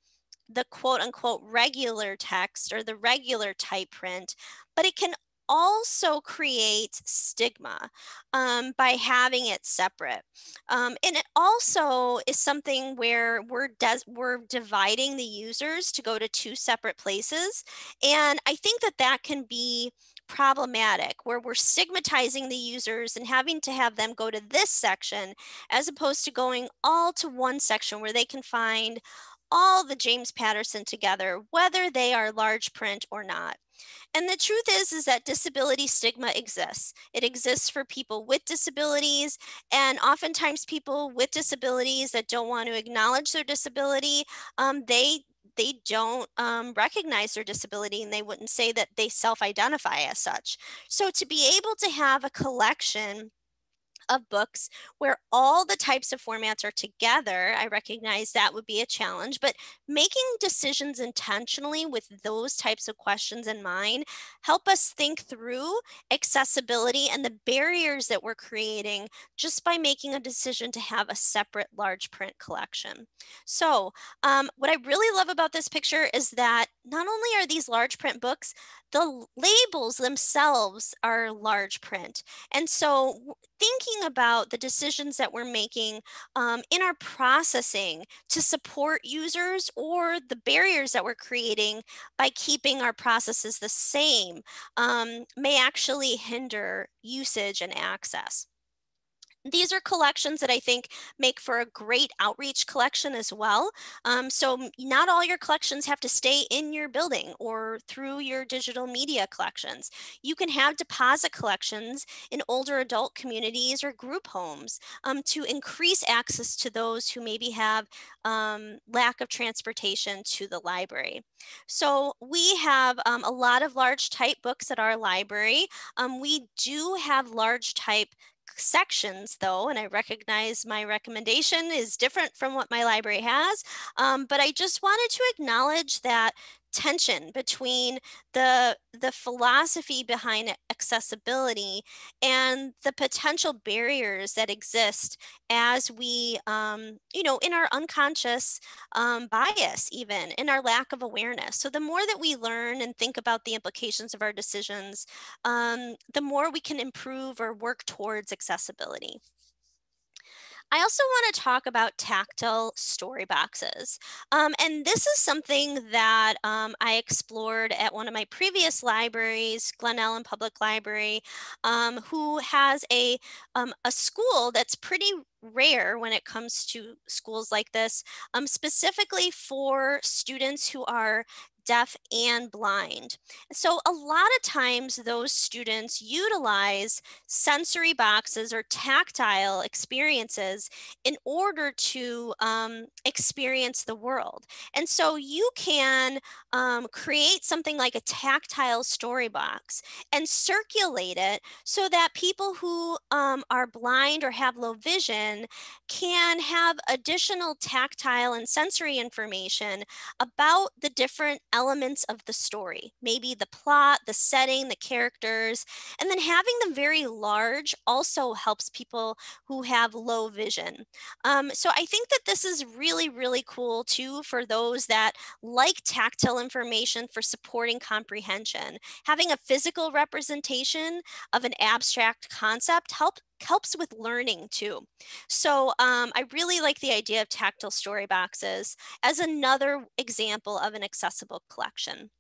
Speaker 1: the quote unquote regular text or the regular type print, but it can also create stigma by having it separate. And it also is something where we're dividing the users to go to two separate places. And I think that that can be problematic, where we're stigmatizing the users and having to have them go to this section as opposed to going all to one section where they can find all the James Patterson together, whether they are large print or not. And the truth is that disability stigma exists. It exists for people with disabilities, and oftentimes people with disabilities that don't want to acknowledge their disability, they don't recognize their disability, and they wouldn't say that they self-identify as such. So to be able to have a collection of books where all the types of formats are together, I recognize that would be a challenge, but making decisions intentionally with those types of questions in mind help us think through accessibility and the barriers that we're creating just by making a decision to have a separate large print collection. So what I really love about this picture is that not only are these large print books, the labels themselves are large print. And so thinking about the decisions that we're making in our processing to support users, or the barriers that we're creating by keeping our processes the same, may actually hinder usage and access. These are collections that I think make for a great outreach collection as well. So not all your collections have to stay in your building or through your digital media collections. You can have deposit collections in older adult communities or group homes to increase access to those who maybe have lack of transportation to the library. So we have a lot of large type books at our library. We do have large type sections though, and I recognize my recommendation is different from what my library has, but I just wanted to acknowledge that tension between the philosophy behind accessibility and the potential barriers that exist as we in our unconscious bias, even in our lack of awareness. So the more that we learn and think about the implications of our decisions, the more we can improve or work towards accessibility. I also want to talk about tactile story boxes. And this is something that I explored at one of my previous libraries, Glen Ellen Public Library, who has a school that's pretty rare when it comes to schools like this, specifically for students who are deaf and blind. So a lot of times those students utilize sensory boxes or tactile experiences in order to experience the world. And so you can create something like a tactile story box and circulate it so that people who are blind or have low vision can have additional tactile and sensory information about the different elements of the story, maybe the plot, the setting, the characters, and then having them very large also helps people who have low vision. So I think that this is really, really cool too for those that like tactile information for supporting comprehension. Having a physical representation of an abstract concept helps with learning too. So I really like the idea of tactile story boxes as another example of an accessible collection.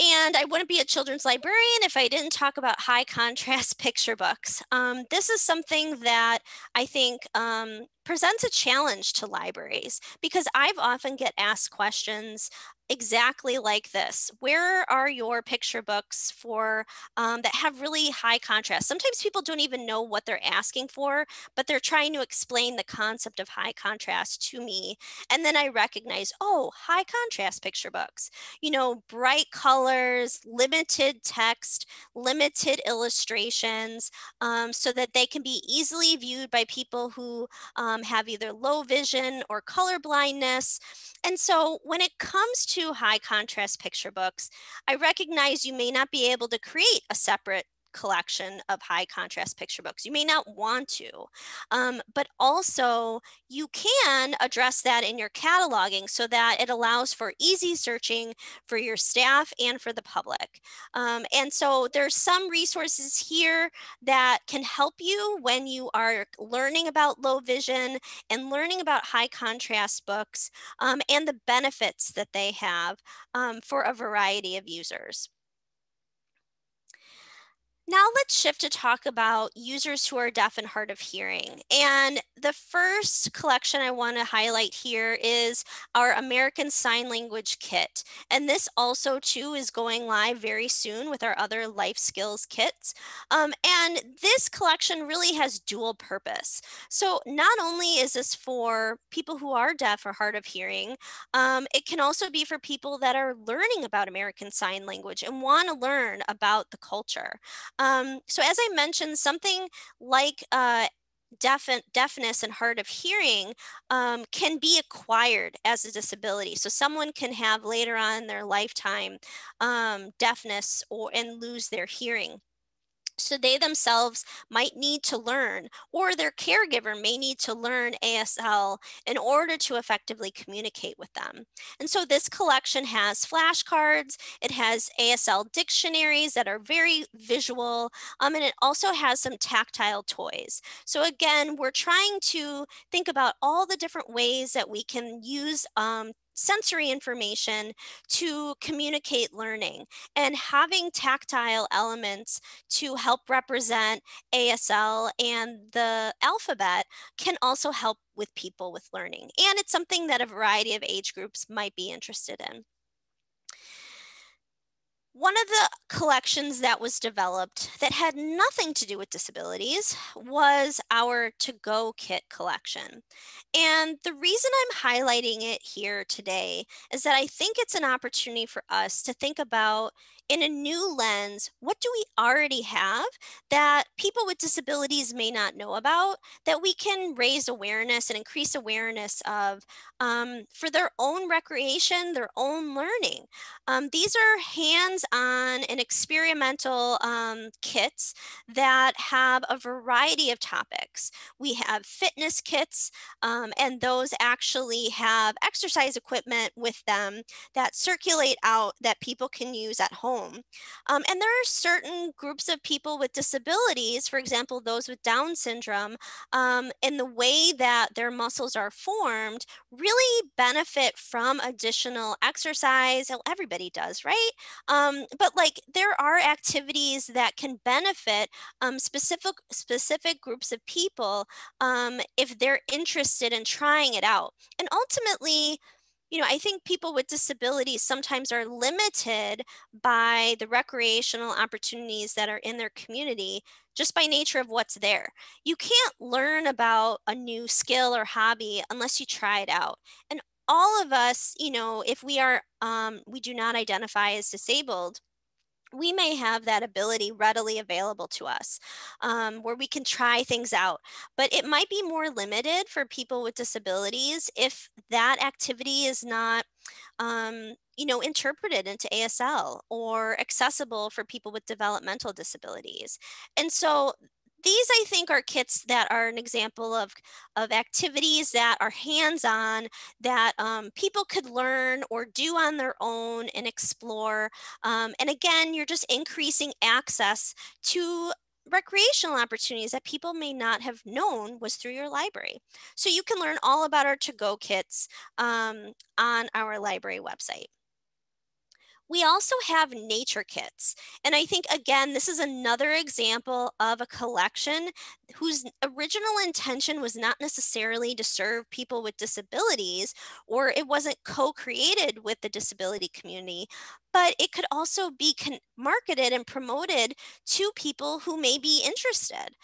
Speaker 1: And I wouldn't be a children's librarian if I didn't talk about high contrast picture books. This is something that I think presents a challenge to libraries, because I've often get asked questions exactly like this. Where are your picture books for that have really high contrast? Sometimes people don't even know what they're asking for, but they're trying to explain the concept of high contrast to me. And then I recognize, oh, high contrast picture books, you know, bright colors, limited text, limited illustrations, so that they can be easily viewed by people who have either low vision or color blindness. And so when it comes to high contrast picture books, I recognize you may not be able to create a separate collection of high contrast picture books. You may not want to, but also you can address that in your cataloging so that it allows for easy searching for your staff and for the public. And so there's some resources here that can help you when you are learning about low vision and learning about high contrast books, and the benefits that they have for a variety of users. Now let's shift to talk about users who are deaf and hard of hearing. And the first collection I want to highlight here is our American Sign Language Kit. And this also too is going live very soon with our other life skills kits. And this collection really has dual purpose. So not only is this for people who are deaf or hard of hearing, it can also be for people that are learning about American Sign Language and want to learn about the culture. So as I mentioned, something like deafness and hard of hearing can be acquired as a disability. So someone can have later on in their lifetime deafness and lose their hearing. So they themselves might need to learn, or their caregiver may need to learn ASL in order to effectively communicate with them. And so this collection has flashcards, it has ASL dictionaries that are very visual, and it also has some tactile toys. So again, we're trying to think about all the different ways that we can use sensory information to communicate learning, and having tactile elements to help represent ASL and the alphabet can also help with people with learning. And it's something that a variety of age groups might be interested in. One of the collections that was developed that had nothing to do with disabilities was our ToGo Kit collection. And the reason I'm highlighting it here today is that I think it's an opportunity for us to think about, in a new lens, what do we already have that people with disabilities may not know about, that we can raise awareness and increase awareness of for their own recreation, their own learning. These are hands-on and experimental kits that have a variety of topics. We have fitness kits, and those actually have exercise equipment with them that circulate out that people can use at home. And there are certain groups of people with disabilities, for example, those with Down syndrome, and the way that their muscles are formed really benefit from additional exercise. Well, everybody does, right? But like there are activities that can benefit specific groups of people if they're interested in trying it out. And ultimately, you know, I think people with disabilities sometimes are limited by the recreational opportunities that are in their community just by nature of what's there. You can't learn about a new skill or hobby unless you try it out. And all of us, you know, if we do not identify as disabled, we may have that ability readily available to us, where we can try things out, but it might be more limited for people with disabilities if that activity is not you know, interpreted into ASL or accessible for people with developmental disabilities. And so these, I think, are kits that are an example of activities that are hands-on, that people could learn or do on their own and explore. And again, you're just increasing access to recreational opportunities that people may not have known was through your library. So you can learn all about our to-go kits on our library website. We also have nature kits. And I think, again, this is another example of a collection whose original intention was not necessarily to serve people with disabilities, or it wasn't co-created with the disability community, but it could also be marketed and promoted to people who may be interested.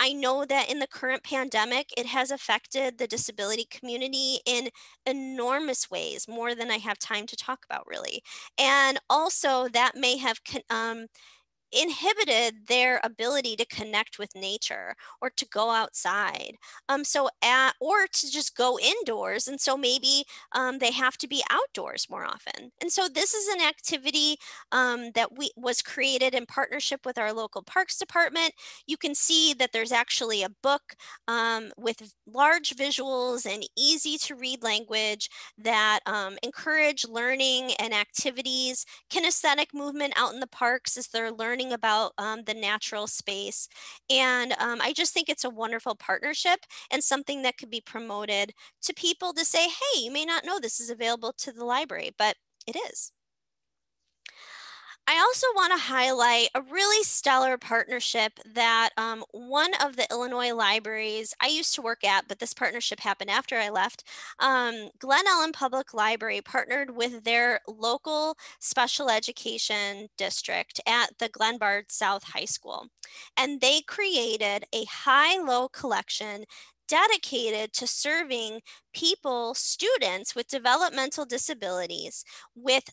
Speaker 1: I know that in the current pandemic, it has affected the disability community in enormous ways, more than I have time to talk about, really. And also that may have inhibited their ability to connect with nature or to go outside. Or to just go indoors. And so maybe they have to be outdoors more often. And so this is an activity that was created in partnership with our local parks department. You can see that there's actually a book with large visuals and easy to read language that encourage learning and activities, kinesthetic movement out in the parks as they're learning about the natural space. And I just think it's a wonderful partnership and something that could be promoted to people to say, hey, you may not know this is available to the library, but it is. I also want to highlight a really stellar partnership that one of the Illinois libraries I used to work at, but this partnership happened after I left. Glen Ellen Public Library partnered with their local special education district at the Glenbard South High School. And they created a HighLow Collection dedicated to serving people, students with developmental disabilities with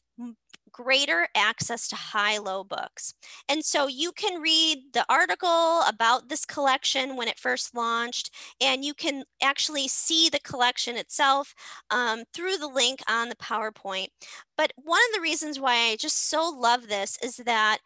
Speaker 1: greater access to HighLow books. And so you can read the article about this collection when it first launched, and you can actually see the collection itself through the link on the PowerPoint. But one of the reasons why I just so love this is that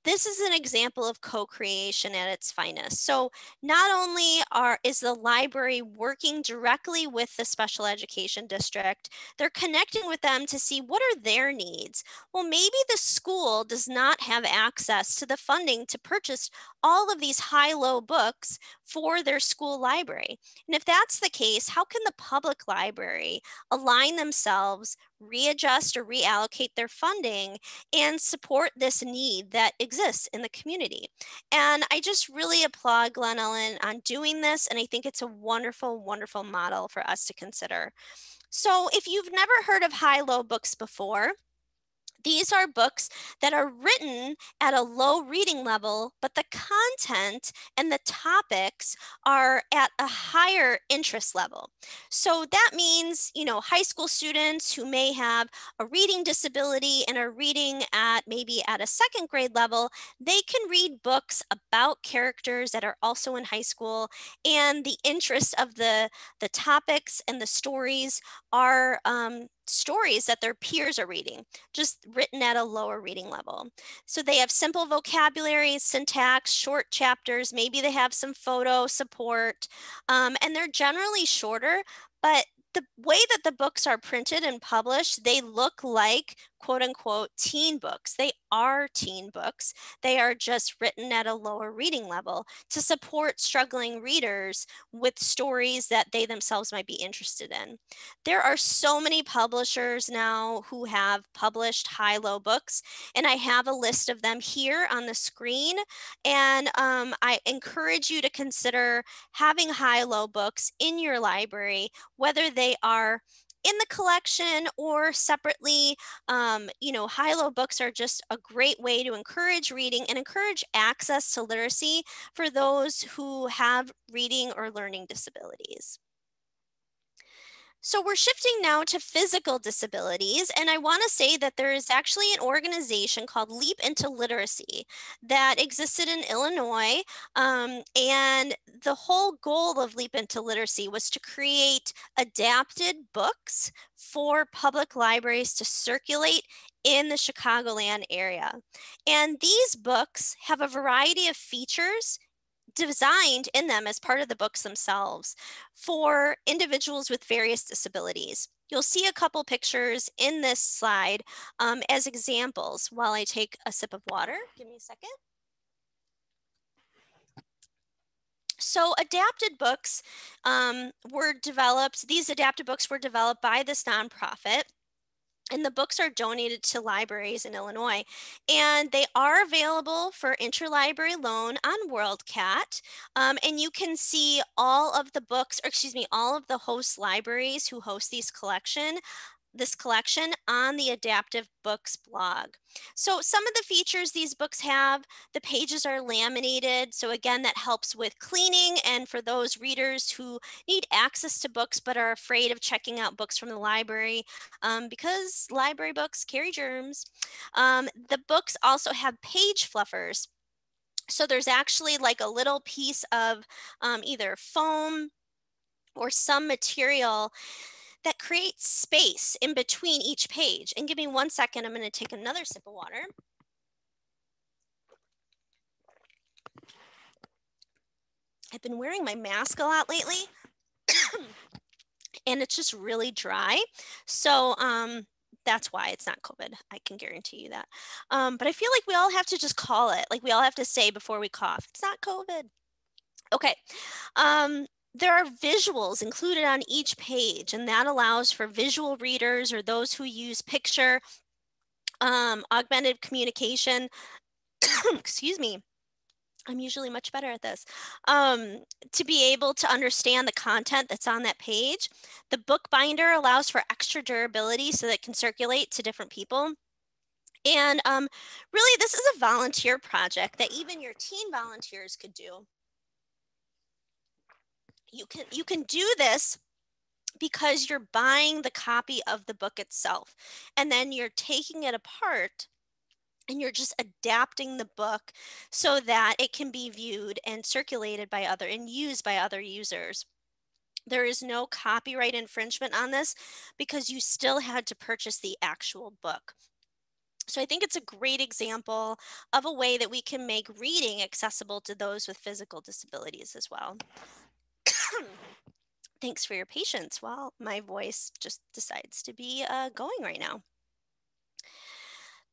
Speaker 1: this is an example of co-creation at its finest. So not only is the library working directly with the special education district, they're connecting with them to see what are their needs. Well, maybe the school does not have access to the funding to purchase all of these HighLow books for their school library. And if that's the case, how can the public library align themselves, readjust or reallocate their funding, and support this need that exists in the community? And I just really applaud Glen Ellen on doing this, and I think it's a wonderful, wonderful model for us to consider. So if you've never heard of HighLow books before, these are books that are written at a low reading level, but the content and the topics are at a higher interest level. So that means, high school students who may have a reading disability and are reading at maybe at a second grade level, they can read books about characters that are also in high school, and the interest of the topics and the stories are stories that their peers are reading, just written at a lower reading level. So they have simple vocabulary, syntax, short chapters, maybe they have some photo support, and they're generally shorter, but the way that the books are printed and published, they look like quote unquote teen books. They are teen books. They are just written at a lower reading level to support struggling readers with stories that they themselves might be interested in. There are so many publishers now who have published HighLow books, and I have a list of them here on the screen. And I encourage you to consider having HighLow books in your library, whether they are in the collection or separately. HighLow books are just a great way to encourage reading and encourage access to literacy for those who have reading or learning disabilities. So we're shifting now to physical disabilities, and I want to say that there is actually an organization called Leap into Literacy that existed in Illinois, and the whole goal of Leap into Literacy was to create adapted books for public libraries to circulate in the Chicagoland area. And these books have a variety of features designed in them as part of the books themselves for individuals with various disabilities. You'll see a couple pictures in this slide as examples while I take a sip of water. Give me a second. So adapted books were developed, these adapted books were developed by this nonprofit. And the books are donated to libraries in Illinois, and they are available for interlibrary loan on WorldCat. And you can see all of the books, or excuse me, all of the host libraries who host this collection on the Adaptive Books blog. So some of the features these books have, the pages are laminated. So again, that helps with cleaning, and for those readers who need access to books but are afraid of checking out books from the library because library books carry germs. The books also have page fluffers. So there's actually like a little piece of either foam or some material that creates space in between each page. And give me 1 second, I'm going to take another sip of water. I've been wearing my mask a lot lately and it's just really dry. So that's why it's not COVID. I can guarantee you that. But I feel like we all have to just call it, like we all have to say before we cough, it's not COVID. Okay. There are visuals included on each page, and that allows for visual readers or those who use picture, augmented communication. Excuse me. I'm usually much better at this. To be able to understand the content that's on that page. The book binder allows for extra durability so that it can circulate to different people. And really, this is a volunteer project that even your teen volunteers could do. You can do this because you're buying the copy of the book itself, and then you're taking it apart and you're just adapting the book so that it can be viewed and circulated by other and used by other users. There is no copyright infringement on this because you still had to purchase the actual book. So I think it's a great example of a way that we can make reading accessible to those with physical disabilities as well. Thanks for your patience while my voice just decides to be going right now.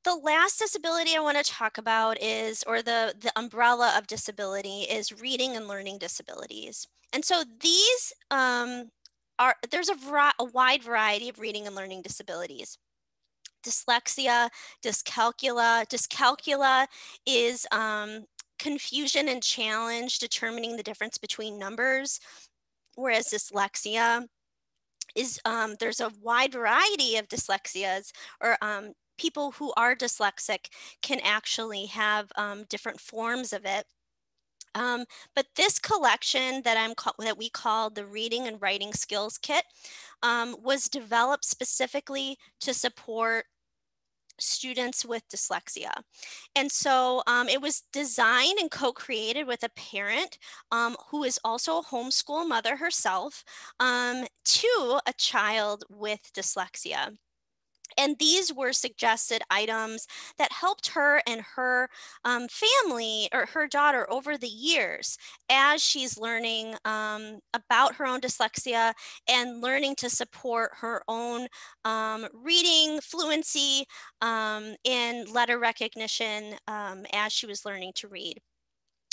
Speaker 1: The last disability I want to talk about is, or the umbrella of disability is reading and learning disabilities. And so these there's a wide variety of reading and learning disabilities. Dyslexia, dyscalculia. Dyscalculia is confusion and challenge determining the difference between numbers, whereas dyslexia is, there's a wide variety of dyslexias, or people who are dyslexic can actually have different forms of it. But this collection that we call the Reading and Writing Skills Kit was developed specifically to support students with dyslexia. And so it was designed and co-created with a parent who is also a homeschool mother herself to a child with dyslexia. And these were suggested items that helped her and her family, or her daughter, over the years as she's learning about her own dyslexia and learning to support her own reading fluency and letter recognition as she was learning to read.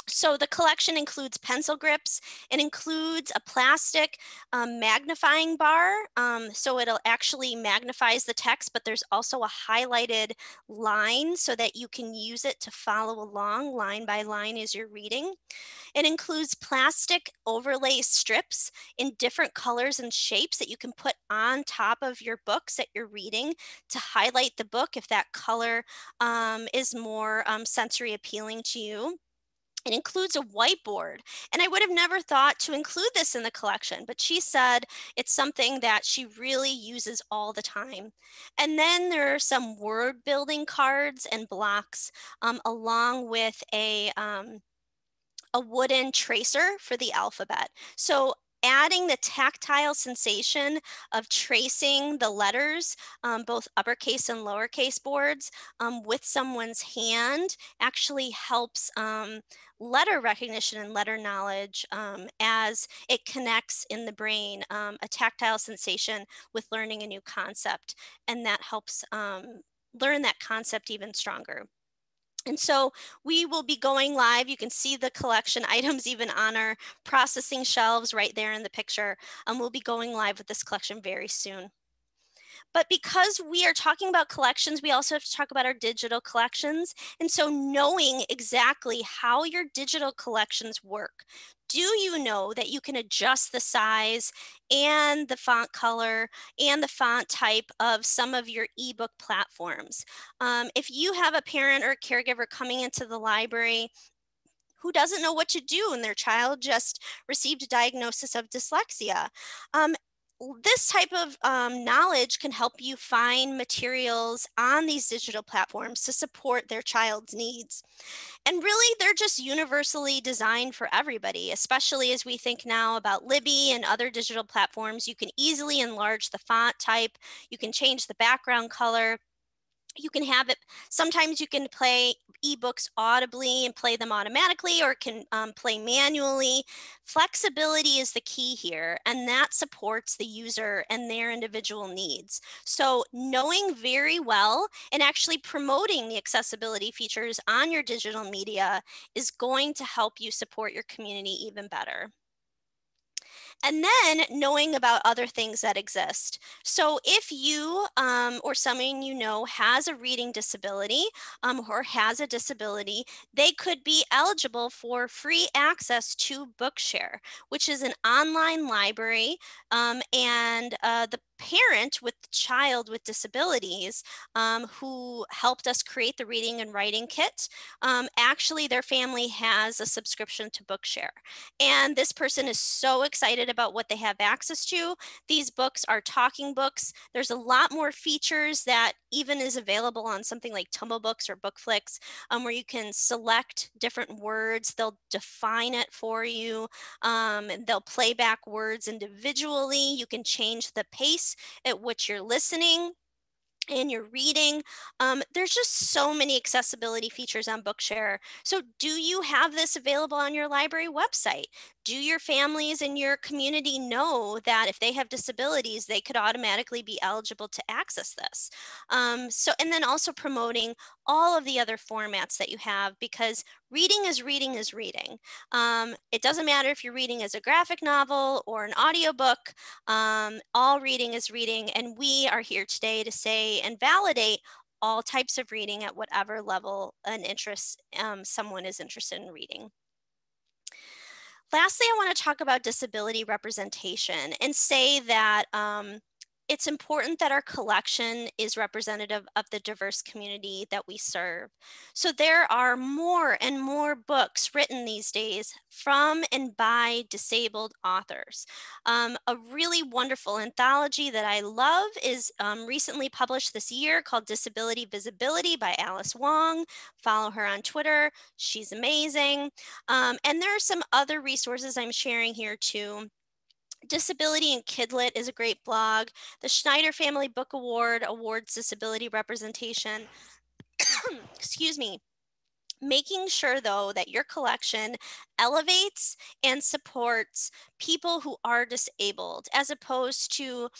Speaker 1: So the collection includes pencil grips. It includes a plastic magnifying bar. So it'll actually magnifies the text, but there's also a highlighted line so that you can use it to follow along line by line as you're reading. It includes plastic overlay strips in different colors and shapes that you can put on top of your books that you're reading to highlight the book if that color is more sensory appealing to you. It includes a whiteboard, and I would have never thought to include this in the collection, but she said it's something that she really uses all the time. And then there are some word building cards and blocks along with a wooden tracer for the alphabet. So adding the tactile sensation of tracing the letters, both uppercase and lowercase boards, with someone's hand actually helps letter recognition and letter knowledge as it connects in the brain, a tactile sensation with learning a new concept. And that helps learn that concept even stronger. And so we will be going live. You can see the collection items even on our processing shelves right there in the picture. We'll be going live with this collection very soon. But because we are talking about collections, we also have to talk about our digital collections. And so knowing exactly how your digital collections work. Do you know that you can adjust the size and the font color and the font type of some of your ebook platforms? If you have a parent or a caregiver coming into the library who doesn't know what to do and their child just received a diagnosis of dyslexia, um, this type of knowledge can help you find materials on these digital platforms to support their child's needs. And really, they're just universally designed for everybody, especially as we think now about Libby and other digital platforms. You can easily enlarge the font type, you can change the background color. You can have it, sometimes you can play ebooks audibly and play them automatically, or can play manually. Flexibility is the key here, and that supports the user and their individual needs. So knowing very well and actually promoting the accessibility features on your digital media is going to help you support your community even better. And then knowing about other things that exist. So if you or someone you know has a reading disability or has a disability, they could be eligible for free access to Bookshare, which is an online library. And the parent with the child with disabilities who helped us create the reading and writing kit, actually their family has a subscription to Bookshare. And this person is so excited about what they have access to. These books are talking books. There's a lot more features that even is available on something like Tumble Books or Bookflix, where you can select different words. They'll define it for you. They'll play back words individually. You can change the pace at which you're listening and you're reading. There's just so many accessibility features on Bookshare. So do you have this available on your library website? Do your families and your community know that if they have disabilities, they could automatically be eligible to access this? And then also promoting all of the other formats that you have, because reading is reading is reading. It doesn't matter if you're reading as a graphic novel or an audiobook. All reading is reading, and we are here today to say and validate all types of reading at whatever level and interest someone is interested in reading. Lastly, I want to talk about disability representation and say that it's important that our collection is representative of the diverse community that we serve. So there are more and more books written these days from and by disabled authors. A really wonderful anthology that I love is recently published this year called Disability Visibility by Alice Wong. Follow her on Twitter. She's amazing. And there are some other resources I'm sharing here too. Disability and Kidlit is a great blog. The Schneider Family Book Award awards disability representation. Excuse me. Making sure, though, that your collection elevates and supports people who are disabled, as opposed to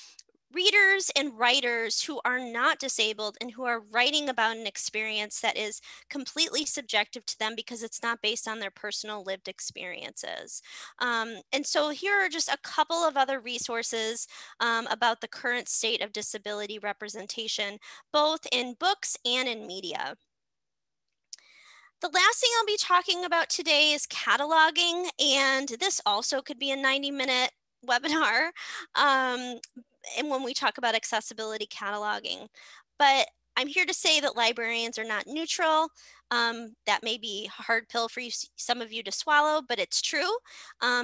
Speaker 1: readers and writers who are not disabled and who are writing about an experience that is completely subjective to them because it's not based on their personal lived experiences. And so here are just a couple of other resources about the current state of disability representation, both in books and in media. The last thing I'll be talking about today is cataloging, and this also could be a 90-minute webinar. And when we talk about accessibility cataloging. But I'm here to say that librarians are not neutral. That may be a hard pill for you, some of you to swallow, but it's true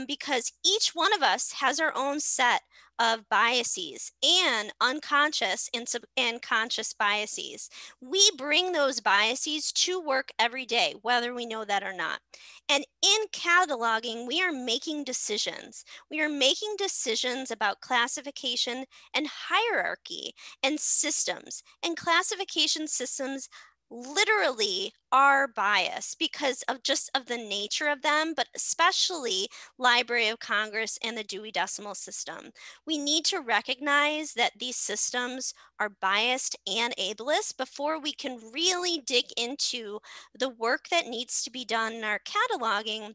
Speaker 1: because each one of us has our own set of biases and unconscious and conscious biases. We bring those biases to work every day, whether we know that or not. And in cataloging, we are making decisions. We are making decisions about classification and hierarchy and systems. And classification systems literally are biased because of just of the nature of them, but especially Library of Congress and the Dewey Decimal System. We need to recognize that these systems are biased and ableist before we can really dig into the work that needs to be done in our cataloging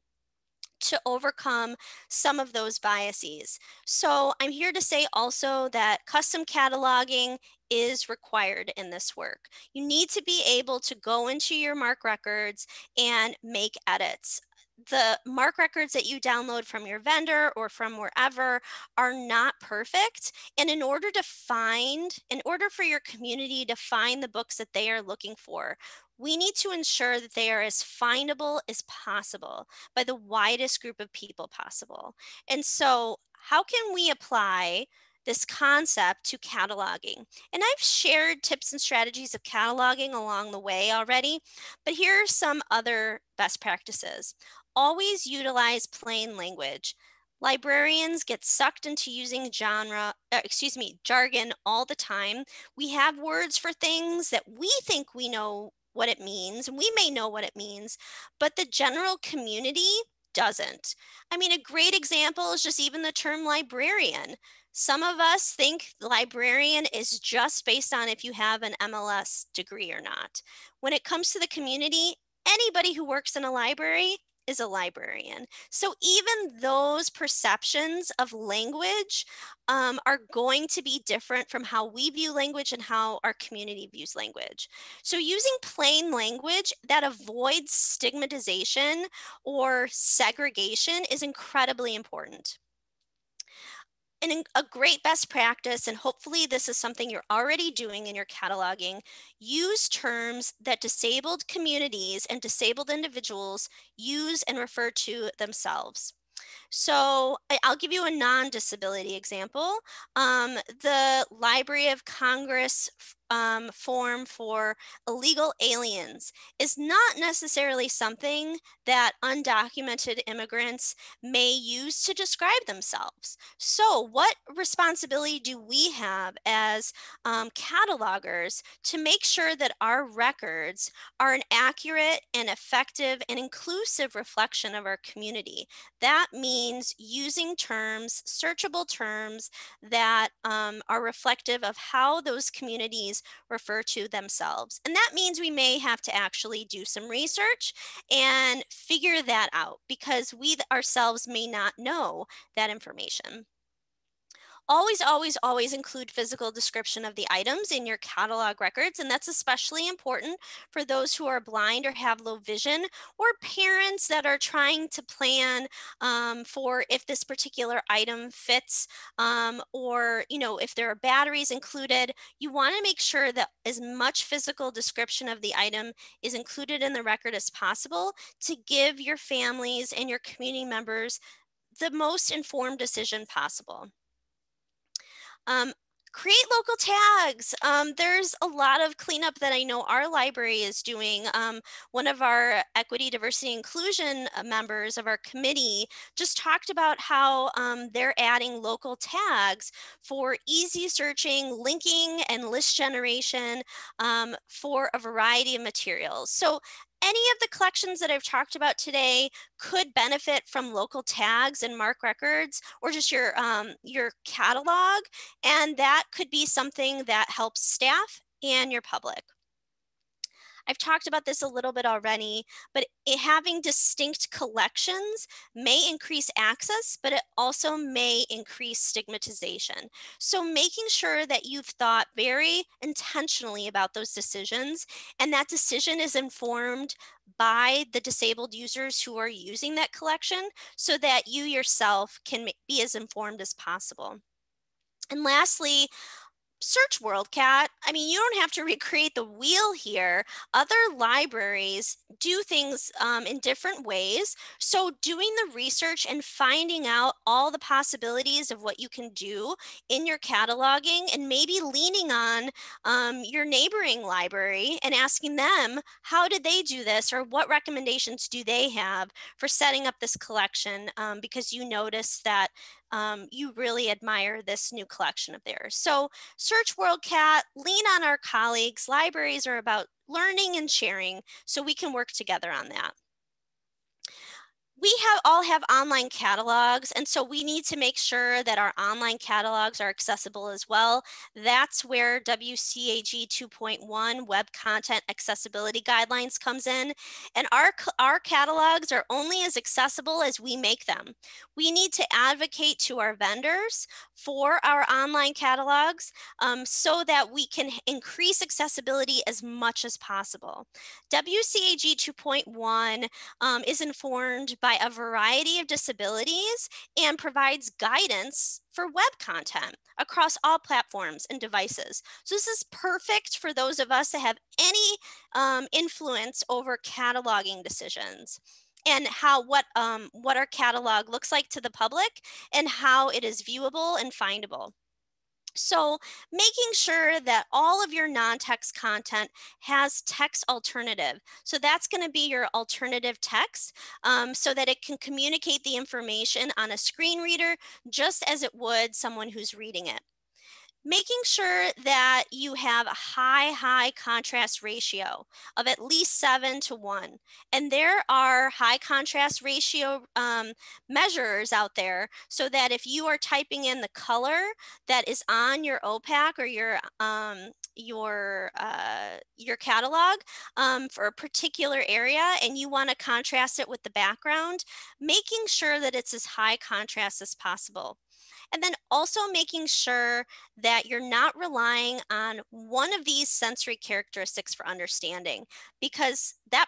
Speaker 1: to overcome some of those biases. So I'm here to say also that custom cataloging is required in this work. You need to be able to go into your MARC records and make edits. The MARC records that you download from your vendor or from wherever are not perfect. And in order for your community to find the books that they are looking for, we need to ensure that they are as findable as possible by the widest group of people possible. And so, how can we apply this concept to cataloging? And I've shared tips and strategies of cataloging along the way already, but here are some other best practices. Always utilize plain language. Librarians get sucked into using jargon all the time. We have words for things that we think we know what it means, and we may know what it means, but the general community doesn't. I mean, a great example is just even the term librarian. Some of us think librarian is just based on if you have an MLS degree or not. When it comes to the community, anybody who works in a library is a librarian. So even those perceptions of language are going to be different from how we view language and how our community views language. So using plain language that avoids stigmatization or segregation is incredibly important. And a great best practice, and hopefully this is something you're already doing in your cataloging, use terms that disabled communities and disabled individuals use and refer to themselves. So I'll give you a non-disability example. The Library of Congress form for illegal aliens is not necessarily something that undocumented immigrants may use to describe themselves. So what responsibility do we have as catalogers to make sure that our records are an accurate and effective and inclusive reflection of our community? That means using terms, searchable terms that are reflective of how those communities refer to themselves. And that means we may have to actually do some research and figure that out because we ourselves may not know that information. Always, always, always include physical description of the items in your catalog records, and that's especially important for those who are blind or have low vision, or parents that are trying to plan for if this particular item fits, or if there are batteries included. You want to make sure that as much physical description of the item is included in the record as possible to give your families and your community members the most informed decision possible. Create local tags. There's a lot of cleanup that I know our library is doing. One of our equity, diversity, inclusion members of our committee just talked about how they're adding local tags for easy searching, linking, and list generation for a variety of materials. So any of the collections that I've talked about today could benefit from local tags and MARC records, or just your catalog, and that could be something that helps staff and your public. I've talked about this a little bit already, but having distinct collections may increase access, but it also may increase stigmatization. So making sure that you've thought very intentionally about those decisions, and that decision is informed by the disabled users who are using that collection so that you yourself can be as informed as possible. And lastly, search WorldCat. I mean, you don't have to recreate the wheel here. Other libraries do things in different ways. So doing the research and finding out all the possibilities of what you can do in your cataloging, and maybe leaning on your neighboring library and asking them, how did they do this? Or what recommendations do they have for setting up this collection? Because you notice that you really admire this new collection of theirs. So search WorldCat, lean on our colleagues. Libraries are about learning and sharing, so we can work together on that. We all have online catalogs, and so we need to make sure that our online catalogs are accessible as well. That's where WCAG 2.1 Web Content Accessibility Guidelines comes in, and our catalogs are only as accessible as we make them. We need to advocate to our vendors for our online catalogs so that we can increase accessibility as much as possible. WCAG 2.1 is informed by a variety of disabilities and provides guidance for web content across all platforms and devices. So this is perfect for those of us that have any influence over cataloging decisions and what our catalog looks like to the public and how it is viewable and findable. So making sure that all of your non-text content has text alternative. So that's going to be your alternative text so that it can communicate the information on a screen reader just as it would someone who's reading it. Making sure that you have a high contrast ratio of at least 7:1. And there are high contrast ratio measures out there so that if you are typing in the color that is on your OPAC or your catalog for a particular area and you want to contrast it with the background, making sure that it's as high contrast as possible. And then also making sure that you're not relying on one of these sensory characteristics for understanding, because that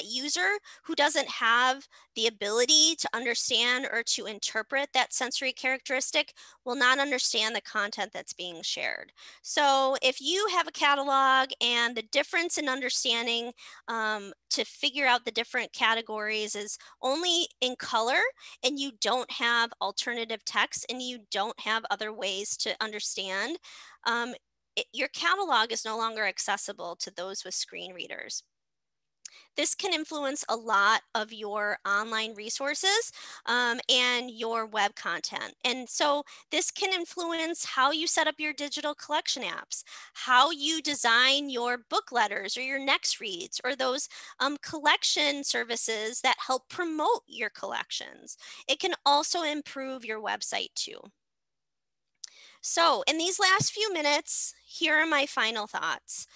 Speaker 1: user who doesn't have the ability to understand or to interpret that sensory characteristic will not understand the content that's being shared. So if you have a catalog and the difference in understanding to figure out the different categories is only in color, and you don't have alternative text and you don't have other ways to understand, your catalog is no longer accessible to those with screen readers. This can influence a lot of your online resources and your web content. And so this can influence how you set up your digital collection apps, how you design your book letters or your next reads or those collection services that help promote your collections. It can also improve your website too. So in these last few minutes, here are my final thoughts.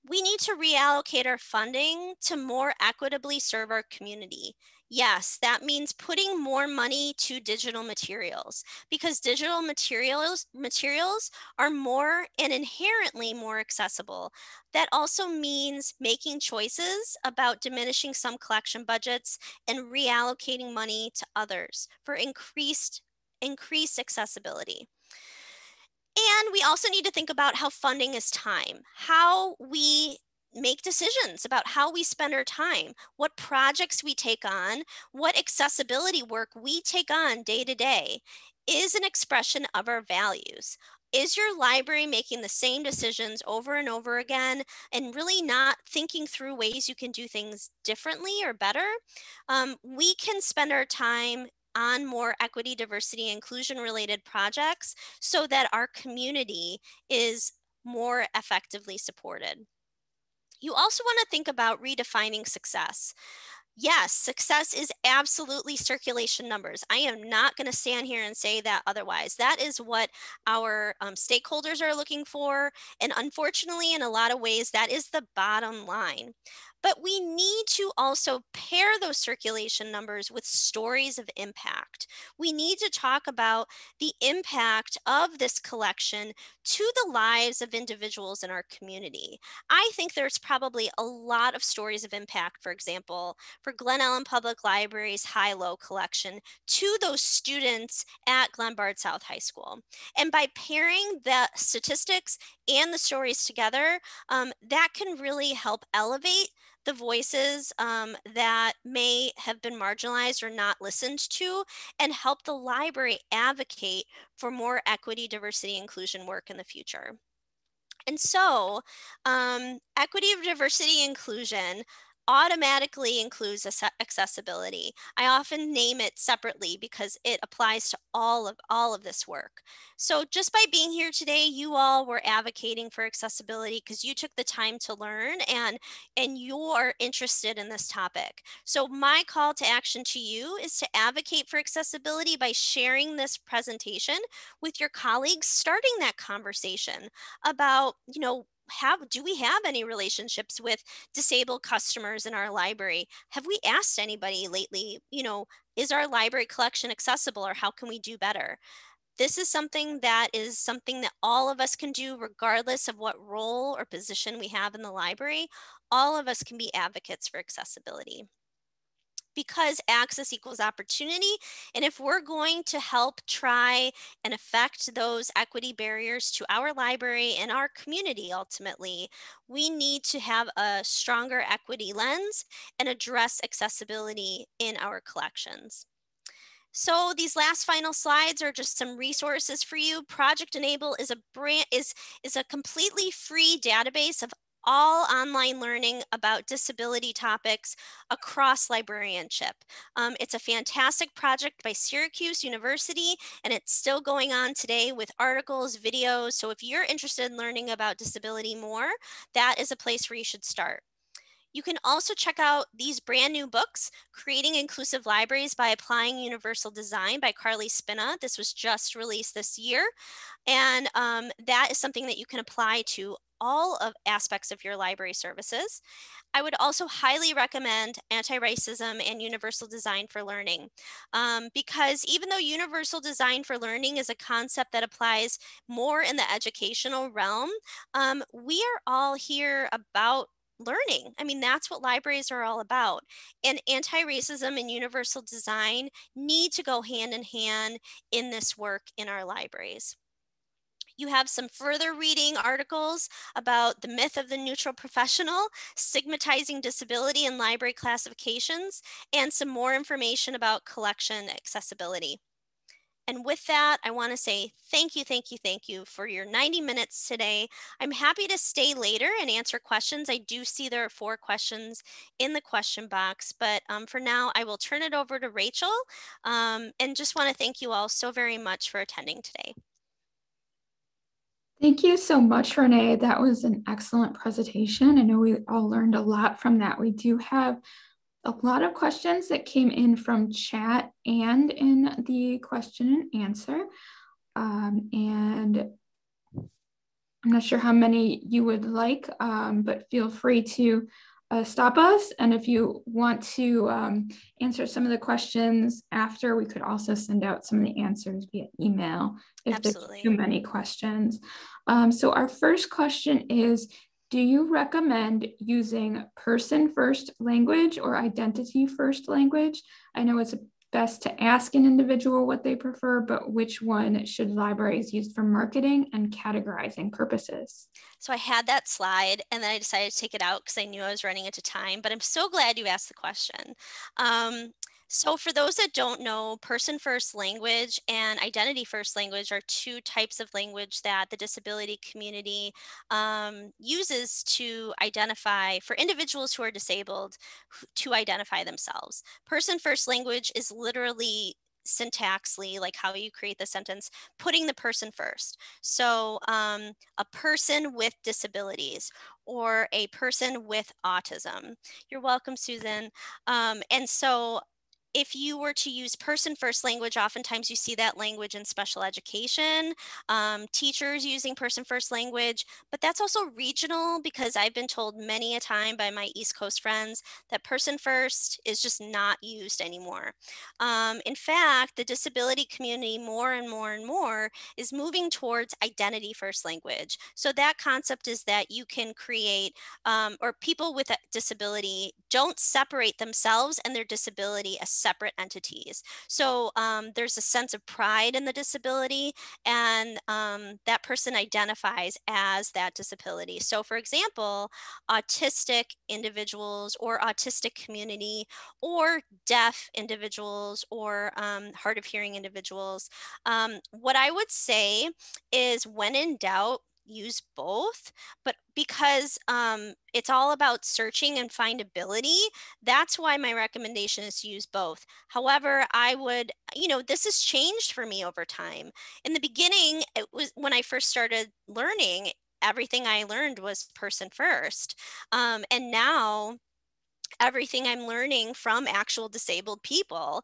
Speaker 1: We need to reallocate our funding to more equitably serve our community. Yes, that means putting more money to digital materials because digital materials are more and inherently more accessible. That also means making choices about diminishing some collection budgets and reallocating money to others for increased accessibility. And we also need to think about how funding is time, how we make decisions about how we spend our time, what projects we take on, what accessibility work we take on day to day is an expression of our values. Is your library making the same decisions over and over again and really not thinking through ways you can do things differently or better? We can spend our time on more equity, diversity, inclusion related projects so that our community is more effectively supported. You also want to think about redefining success. Yes, success is absolutely circulation numbers. I am not going to stand here and say that otherwise. That is what our stakeholders are looking for. And unfortunately, in a lot of ways, that is the bottom line. But we need to also pair those circulation numbers with stories of impact. We need to talk about the impact of this collection to the lives of individuals in our community. I think there's probably a lot of stories of impact, for example, for Glen Ellen Public Library's HighLow Collection to those students at Glenbard South High School. And by pairing the statistics and the stories together, that can really help elevate the voices that may have been marginalized or not listened to and help the library advocate for more equity, diversity, inclusion work in the future. And so equity, diversity, inclusion, automatically includes accessibility. I often name it separately because it applies to all of this work. So just by being here today, you all were advocating for accessibility because you took the time to learn and you're interested in this topic. So my call to action to you is to advocate for accessibility by sharing this presentation with your colleagues, starting that conversation about, do we have any relationships with disabled customers in our library? Have we asked anybody lately, is our library collection accessible or how can we do better? This is something that all of us can do regardless of what role or position we have in the library. All of us can be advocates for accessibility because access equals opportunity. And if we're going to help try and affect those equity barriers to our library and our community, ultimately, we need to have a stronger equity lens and address accessibility in our collections. So these last final slides are just some resources for you. Project Enable is a completely free database of all online learning about disability topics across librarianship. It's a fantastic project by Syracuse University, and it's still going on today with articles, videos. So if you're interested in learning about disability more, that is a place where you should start. You can also check out these brand new books, Creating Inclusive Libraries by Applying Universal Design by Carly Spina. This was just released this year. And that is something that you can apply to all of aspects of your library services. I would also highly recommend Anti-Racism and Universal Design for Learning, because even though Universal Design for Learning is a concept that applies more in the educational realm, we are all here about learning. I mean, that's what libraries are all about. And anti-racism and universal design need to go hand in hand in this work in our libraries. You have some further reading articles about the myth of the neutral professional, stigmatizing disability in library classifications, and some more information about collection accessibility. And with that, I want to say thank you, thank you, thank you for your 90 minutes today. I'm happy to stay later and answer questions. I do see there are 4 questions in the question box, but for now, I will turn it over to Rachel, and just want to thank you all so very much for attending today.
Speaker 2: Thank you so much, Renee. That was an excellent presentation. I know we all learned a lot from that. We do have a lot of questions that came in from chat and in the question and answer. And I'm not sure how many you would like, but feel free to stop us. And if you want to answer some of the questions after, we could also send out some of the answers via email if
Speaker 1: Absolutely.
Speaker 2: there's too many questions. So our first question is, do you recommend using person-first language or identity-first language? I know it's best to ask an individual what they prefer, but which one should libraries use for marketing and categorizing purposes?
Speaker 1: So I had that slide and then I decided to take it out because I knew I was running into time, but I'm so glad you asked the question. So for those that don't know, person first language and identity first language are 2 types of language that the disability community uses to identify for individuals who are disabled to identify themselves. Person first language is literally syntaxly, like how you create the sentence, putting the person first. So a person with disabilities or a person with autism. You're welcome, Susan. And so if you were to use person first language, oftentimes you see that language in special education, teachers using person first language, but that's also regional because I've been told many a time by my East Coast friends that person first is just not used anymore. In fact, the disability community more and more and more is moving towards identity first language. So that concept is that you can create, or people with a disability don't separate themselves and their disability as separate entities. So there's a sense of pride in the disability, and that person identifies as that disability. So for example, autistic individuals or autistic community or deaf individuals or hard of hearing individuals. What I would say is when in doubt, use both, but because it's all about searching and findability, that's why my recommendation is to use both. However, I would, this has changed for me over time. In the beginning, it was when I first started learning, everything I learned was person first. And now everything I'm learning from actual disabled people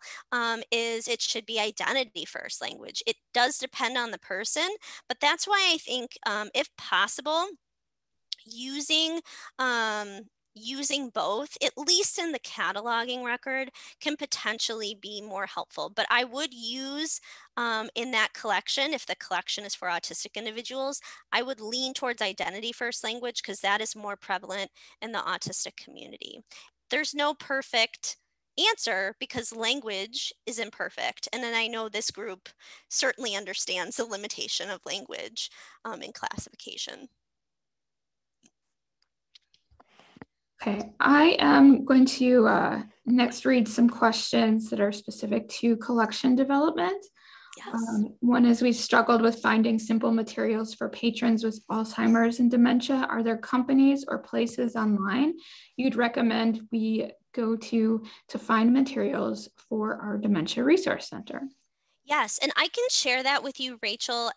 Speaker 1: is it should be identity first language. It does depend on the person, but that's why I think if possible, using using both, at least in the cataloging record, can potentially be more helpful. But I would use in that collection, if the collection is for autistic individuals, I would lean towards identity first language because that is more prevalent in the autistic community. There's no perfect answer because language is imperfect. And then I know this group certainly understands the limitation of language in classification.
Speaker 2: Okay, I am going to next read some questions that are specific to collection development.
Speaker 1: Yes.
Speaker 2: One is we struggled with finding simple materials for patrons with Alzheimer's and dementia. Are there companies or places online you'd recommend we go to find materials for our Dementia Resource Center?
Speaker 1: Yes, and I can share that with you, Rachel.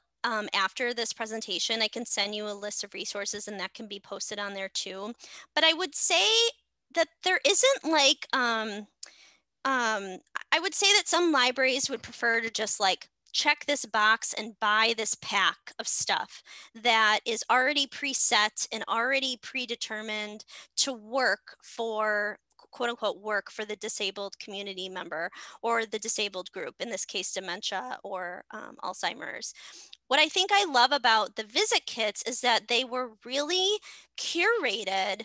Speaker 1: After this presentation, I can send you a list of resources and that can be posted on there too. But I would say that there isn't like, I would say that some libraries would prefer to just like check this box and buy this pack of stuff that is already preset and already predetermined to work for quote unquote work for the disabled community member or the disabled group, in this case, dementia or Alzheimer's. What I think I love about the visit kits is that they were really curated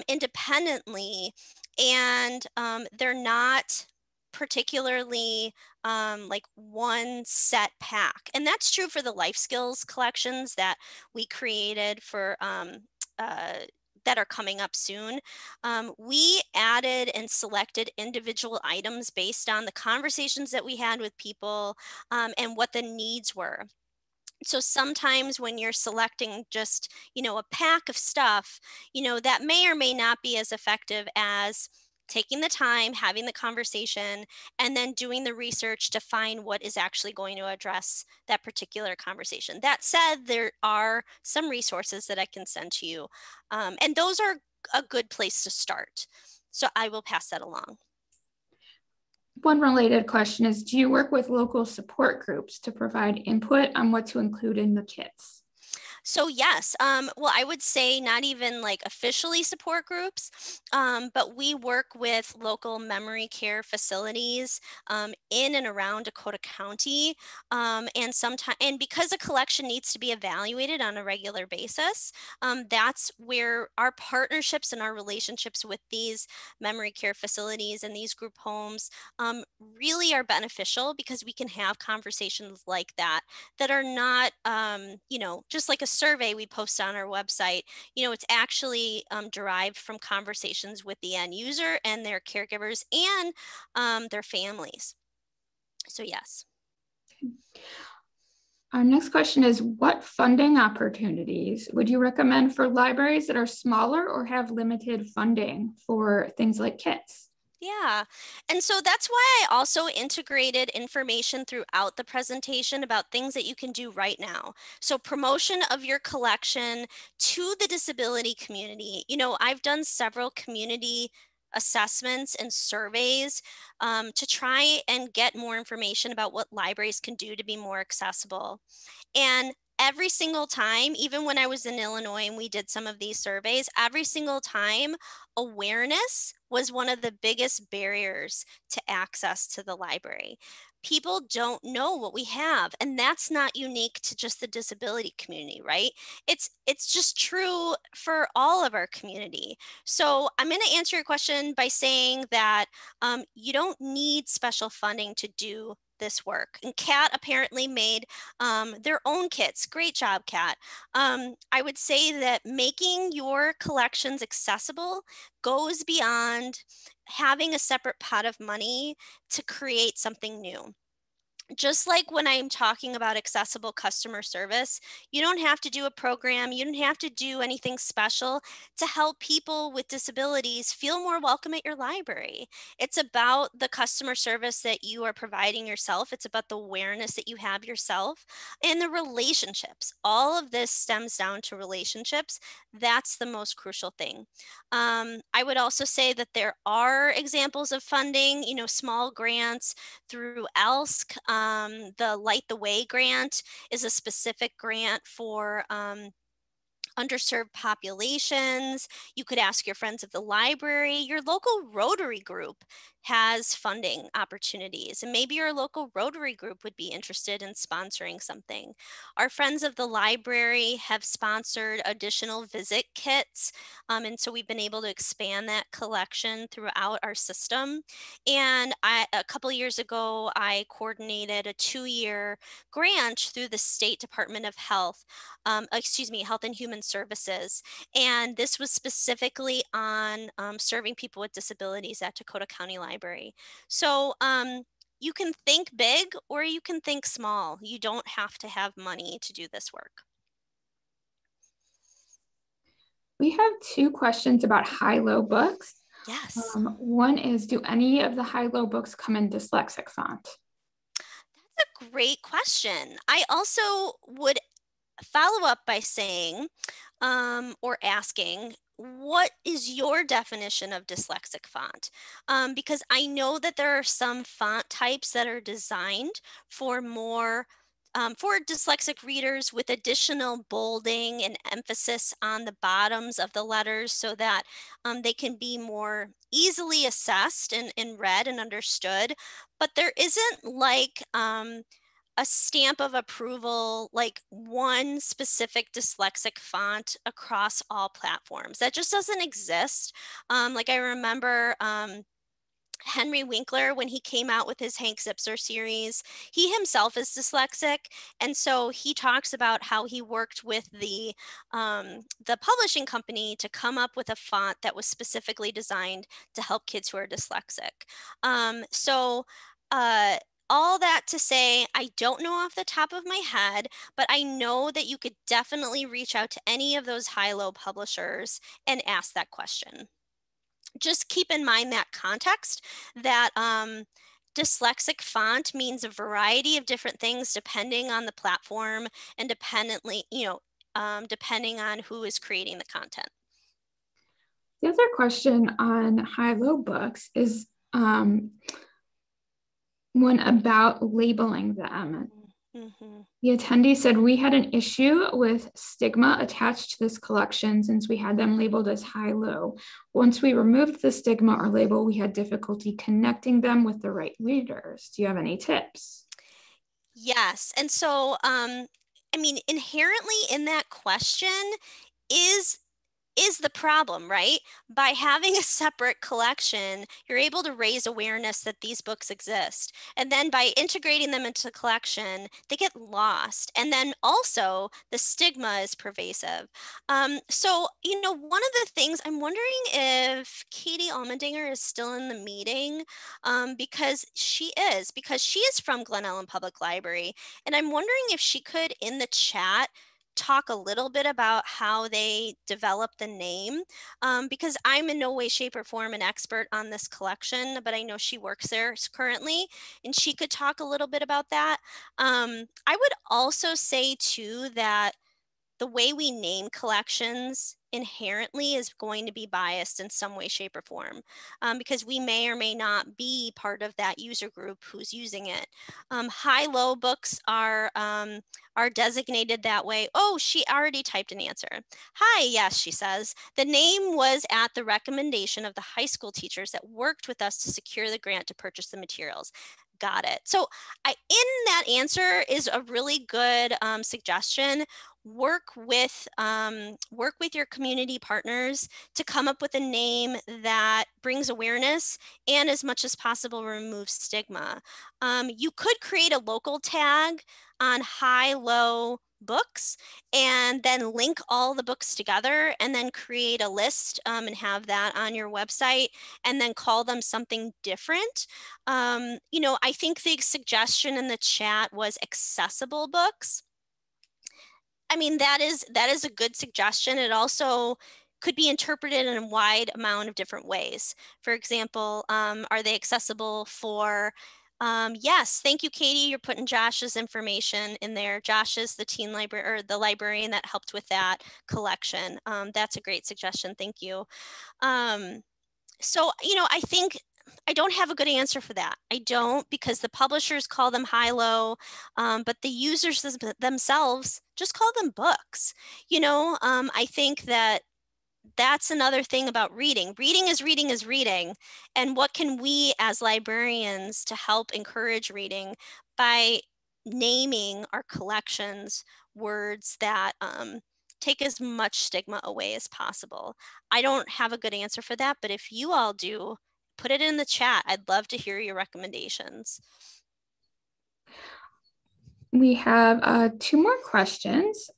Speaker 1: independently, and they're not particularly like one set pack. And that's true for the life skills collections that we created for that are coming up soon. We added and selected individual items based on the conversations that we had with people and what the needs were. So sometimes when you're selecting just, a pack of stuff, that may or may not be as effective as taking the time, having the conversation, and then doing the research to find what is actually going to address that particular conversation. That said, there are some resources that I can send to you, and those are a good place to start. So I will pass that along.
Speaker 2: One related question is, do you work with local support groups to provide input on what to include in the kits?
Speaker 1: So yes, well, I would say not even like officially support groups, but we work with local memory care facilities in and around Dakota County, and sometimes, and because a collection needs to be evaluated on a regular basis, that's where our partnerships and our relationships with these memory care facilities and these group homes really are beneficial because we can have conversations like that are not, just like a survey we post on our website. It's actually derived from conversations with the end user and their caregivers and their families. So yes.
Speaker 2: Our next question is, what funding opportunities would you recommend for libraries that are smaller or have limited funding for things like kits?
Speaker 1: Yeah. And so that's why I also integrated information throughout the presentation about things that you can do right now. So promotion of your collection to the disability community. I've done several community assessments and surveys to try and get more information about what libraries can do to be more accessible. And every single time, even when I was in Illinois and we did some of these surveys, every single time, awareness was one of the biggest barriers to access to the library. People don't know what we have, and that's not unique to just the disability community, right? It's just true for all of our community. So I'm going to answer your question by saying that you don't need special funding to do this work. And Kat apparently made their own kits. Great job, Kat. I would say that making your collections accessible goes beyond having a separate pot of money to create something new. Just like when I'm talking about accessible customer service, you don't have to do a program, you don't have to do anything special to help people with disabilities feel more welcome at your library. It's about the customer service that you are providing yourself, it's about the awareness that you have yourself, and the relationships. All of this stems down to relationships. That's the most crucial thing. I would also say that there are examples of funding, small grants through ALSC. The Light the Way grant is a specific grant for underserved populations. You could ask your friends of the library. Your local Rotary group has funding opportunities, and maybe your local Rotary group would be interested in sponsoring something. Our friends of the library have sponsored additional visit kits, and so we've been able to expand that collection throughout our system. And a couple years ago, I coordinated a 2-year grant through the State Department of Health, Health and Human Services. And this was specifically on serving people with disabilities at Dakota County Library. So you can think big or you can think small. You don't have to have money to do this work.
Speaker 2: We have two questions about HighLow books.
Speaker 1: Yes.
Speaker 2: One is, do any of the HighLow books come in dyslexic font?
Speaker 1: That's a great question. I also would follow up by saying or asking, what is your definition of dyslexic font? Because I know that there are some font types that are designed for more for dyslexic readers with additional bolding and emphasis on the bottoms of the letters so that they can be more easily assessed and read and understood. But there isn't like a stamp of approval, like one specific dyslexic font across all platforms. That just doesn't exist. Like I remember Henry Winkler, when he came out with his Hank Zipzer series, he himself is dyslexic, and so he talks about how he worked with the publishing company to come up with a font that was specifically designed to help kids who are dyslexic. So. All that to say, I don't know off the top of my head, but I know that you could definitely reach out to any of those high-low publishers and ask that question. Just keep in mind that context that dyslexic font means a variety of different things depending on the platform and depending on who is creating the content.
Speaker 2: The other question on HighLow books is one about labeling them. Mm-hmm. The attendee said, we had an issue with stigma attached to this collection since we had them labeled as high-low. Once we removed the stigma or label, we had difficulty connecting them with the right readers. Do you have any tips?
Speaker 1: Yes. And so, inherently in that question is the problem, right? By having a separate collection, you're able to raise awareness that these books exist. And then by integrating them into the collection, they get lost. And then also the stigma is pervasive. So, one of the things I'm wondering if Katie Almendinger is still in the meeting because she is from Glen Ellen Public Library. And I'm wondering if she could, in the chat, talk a little bit about how they developed the name because I'm in no way, shape, or form an expert on this collection, but I know she works there currently and she could talk a little bit about that. I would also say too that the way we name collections inherently is going to be biased in some way, shape, or form because we may or may not be part of that user group who's using it. High-low books are designated that way. Oh, she already typed an answer. Hi, yes, she says. The name was at the recommendation of the high school teachers that worked with us to secure the grant to purchase the materials. Got it. So in that answer is a really good suggestion. work with your community partners to come up with a name that brings awareness and, as much as possible, removes stigma. You could create a local tag on HighLow books and then link all the books together and then create a list and have that on your website and then call them something different. I think the suggestion in the chat was accessible books. I mean, that is a good suggestion. It also could be interpreted in a wide amount of different ways. For example, are they accessible for, yes, thank you, Katie. You're putting Josh's information in there. Josh is the teen library or the librarian that helped with that collection. That's a great suggestion. Thank you. So, I think I don't have a good answer for that. I don't, because the publishers call them high-low, but the users themselves just call them books. I think that's another thing about reading. Reading is reading is reading. And what can we as librarians to help encourage reading by naming our collections words that take as much stigma away as possible? I don't have a good answer for that, but if you all do, put it in the chat. I'd love to hear your recommendations.
Speaker 2: We have 2 more questions.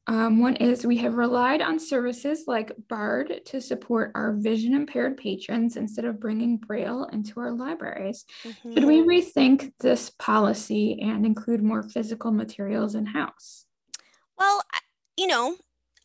Speaker 2: One is, we have relied on services like BARD to support our vision impaired patrons instead of bringing Braille into our libraries. Should we rethink this policy and include more physical materials in-house?
Speaker 1: Well,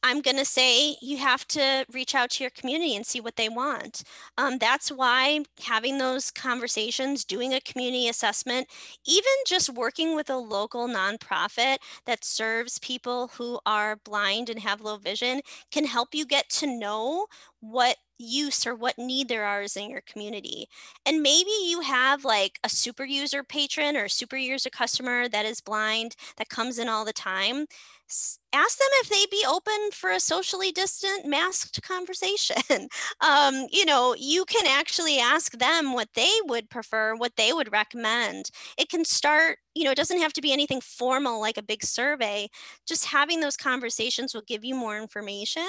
Speaker 1: I'm going to say you have to reach out to your community and see what they want. That's why having those conversations, doing a community assessment, even just working with a local nonprofit that serves people who are blind and have low vision can help you get to know what use or what need there is in your community. And maybe you have like a super user patron or a super user customer that is blind that comes in all the time. Ask them if they'd be open for a socially distant masked conversation. You can actually ask them what they would prefer, what they would recommend. It can start, it doesn't have to be anything formal like a big survey. Just having those conversations will give you more information.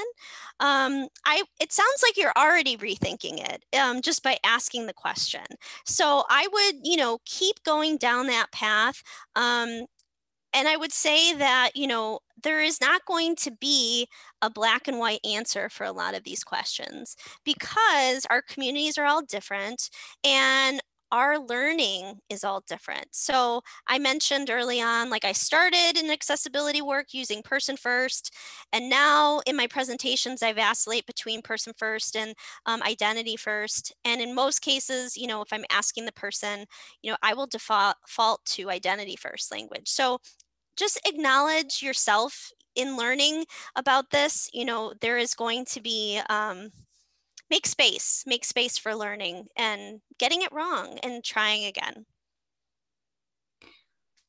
Speaker 1: It sounds like you're already rethinking it just by asking the question. So I would, keep going down that path. And I would say that, there is not going to be a black and white answer for a lot of these questions because our communities are all different and our learning is all different. So I mentioned early on, like I started in accessibility work using person first, and now in my presentations, I vacillate between person first and identity first. And in most cases, if I'm asking the person, I will default to identity first language. So just acknowledge yourself in learning about this. There is going to be, make space for learning and getting it wrong and trying again.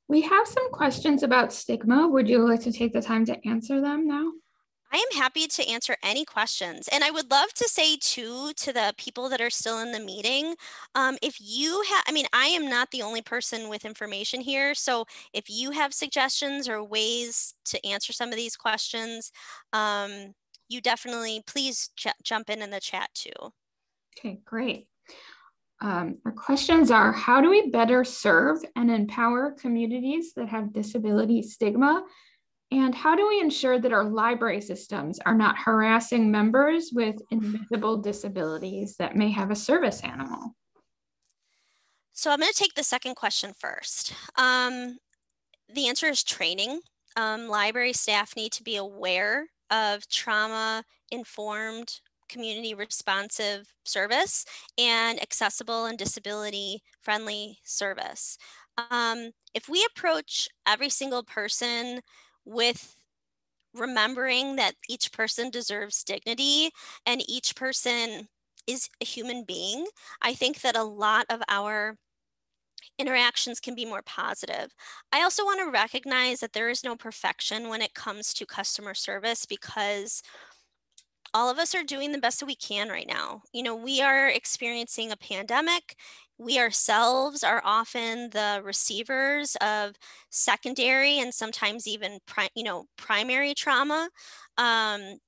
Speaker 2: We have some questions about stigma. Would you like to take the time to answer them now?
Speaker 1: I am happy to answer any questions. And I would love to say too, to the people that are still in the meeting, if you have, I am not the only person with information here. So if you have suggestions or ways to answer some of these questions, you definitely please jump in the chat too.
Speaker 2: Okay, great. Our questions are, how do we better serve and empower communities that have disability stigma? And how do we ensure that our library systems are not harassing members with invisible disabilities that may have a service animal?
Speaker 1: So I'm going to take the second question first. The answer is training. Library staff need to be aware of trauma-informed, community responsive service and accessible and disability friendly service. If we approach every single person with remembering that each person deserves dignity and each person is a human being, I think that a lot of our interactions can be more positive. I also want to recognize that there is no perfection when it comes to customer service because all of us are doing the best that we can right now. We are experiencing a pandemic. we ourselves are often the receivers of secondary and sometimes even primary trauma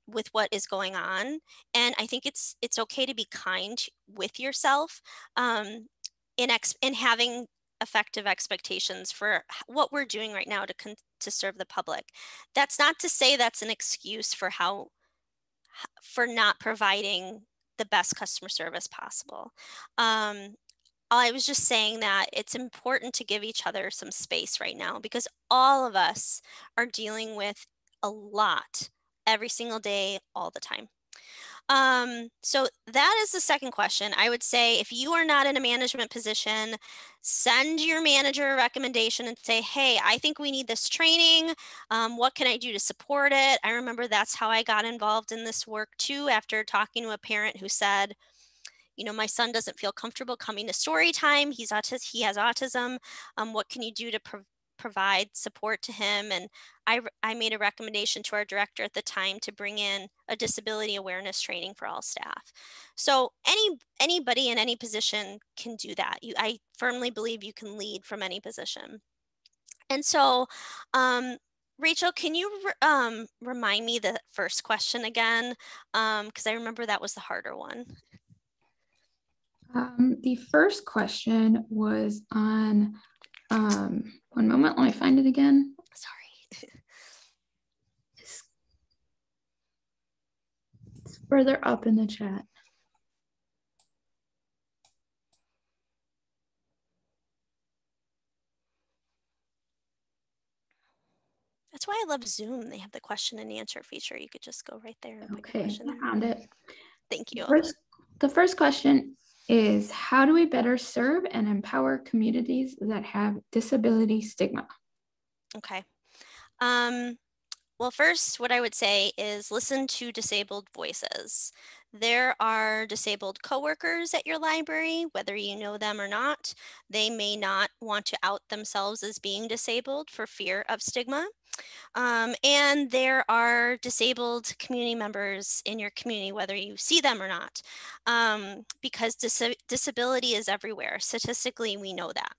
Speaker 1: with what is going on. And I think it's okay to be kind with yourself in having effective expectations for what we're doing right now to serve the public. That's not to say that's an excuse for not providing the best customer service possible. I was just saying that it's important to give each other some space right now because all of us are dealing with a lot every single day, all the time. So that is the second question. I would say if you are not in a management position, send your manager a recommendation and say, hey, I think we need this training. What can I do to support it? I remember that's how I got involved in this work too, after talking to a parent who said, my son doesn't feel comfortable coming to story time. He has autism. What can you do to provide support to him? And I made a recommendation to our director at the time to bring in a disability awareness training for all staff. So anybody in any position can do that. I firmly believe you can lead from any position. And so, Rachel, can you remind me the first question again? Because I remember that was the harder one.
Speaker 2: The first question was on, one moment, let me find it again.
Speaker 1: Sorry.
Speaker 2: It's further up in the chat.
Speaker 1: That's why I love Zoom. They have the question and answer feature. You could just go right there and put your
Speaker 2: Okay,
Speaker 1: question
Speaker 2: I
Speaker 1: in.
Speaker 2: found it.
Speaker 1: Thank you.
Speaker 2: The first question is, how do we better serve and empower communities that have disability stigma?
Speaker 1: Okay. Well, first, what I would say is listen to disabled voices. There are disabled coworkers at your library, whether you know them or not. They may not want to out themselves as being disabled for fear of stigma. And there are disabled community members in your community, whether you see them or not, because disability is everywhere. Statistically, we know that.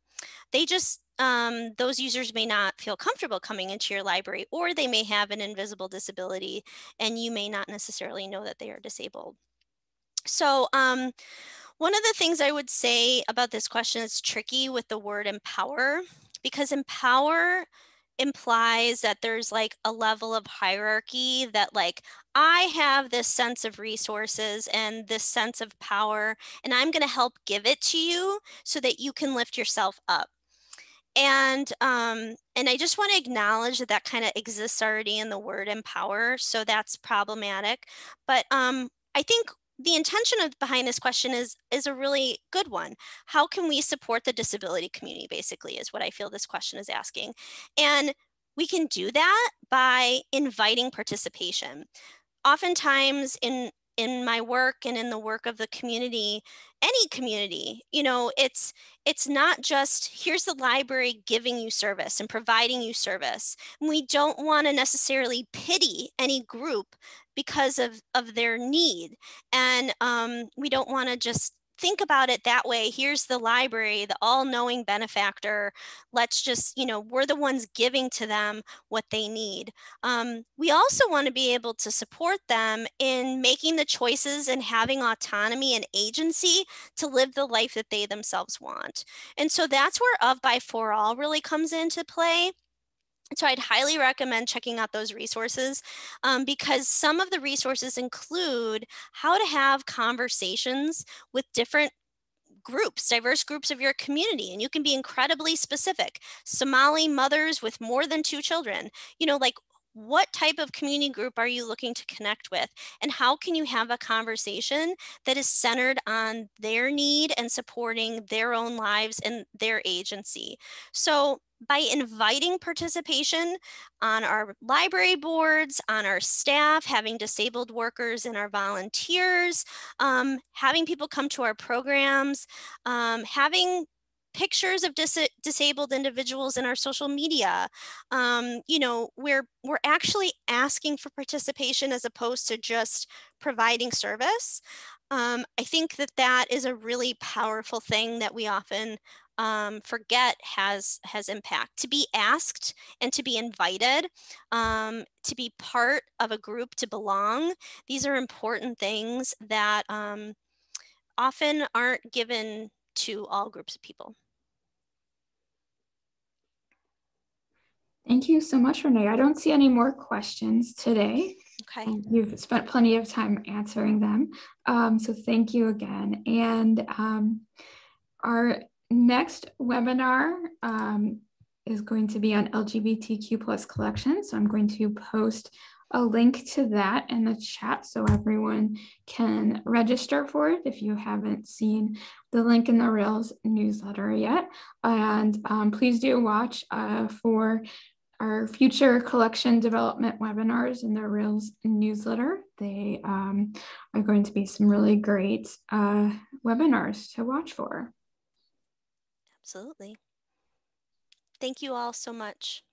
Speaker 1: They just, those users may not feel comfortable coming into your library, or they may have an invisible disability and you may not necessarily know that they are disabled. So one of the things I would say about this question is tricky with the word empower, because empower implies that there's like a level of hierarchy that like, I have this sense of resources and this sense of power, and I'm going to help give it to you so that you can lift yourself up. And I just want to acknowledge that that kind of exists already in the word empower, so that's problematic. But I think the intention behind this question is a really good one. How can we support the disability community, basically, is what I feel this question is asking. And we can do that by inviting participation. Oftentimes in my work and in the work of the community, any community, it's not just here's the library giving you service and providing you service. We don't want to necessarily pity any group because of their need. And we don't want to just think about it that way. Here's the library, the all-knowing benefactor. Let's just, we're the ones giving to them what they need. We also want to be able to support them in making the choices and having autonomy and agency to live the life that they themselves want. And so that's where Of by For All really comes into play. So I'd highly recommend checking out those resources because some of the resources include how to have conversations with different groups, diverse groups of your community, and you can be incredibly specific. Somali mothers with more than 2 children, like what type of community group are you looking to connect with? And how can you have a conversation that is centered on their need and supporting their own lives and their agency? So by inviting participation on our library boards, on our staff, having disabled workers and our volunteers, having people come to our programs, having pictures of disabled individuals in our social media. You know, we're actually asking for participation as opposed to just providing service. I think that that is a really powerful thing that we often forget has impact. To be asked and to be invited, to be part of a group, to belong. These are important things that often aren't given to all groups of people.
Speaker 2: Thank you so much, Renee. I don't see any more questions today.
Speaker 1: Okay.
Speaker 2: You've spent plenty of time answering them. So thank you again. And our next webinar is going to be on LGBTQ plus collection. So I'm going to post a link to that in the chat so everyone can register for it if you haven't seen the link in the RAILS newsletter yet. And please do watch for our future collection development webinars in the RAILS newsletter. They are going to be some really great webinars to watch for.
Speaker 1: Absolutely. Thank you all so much.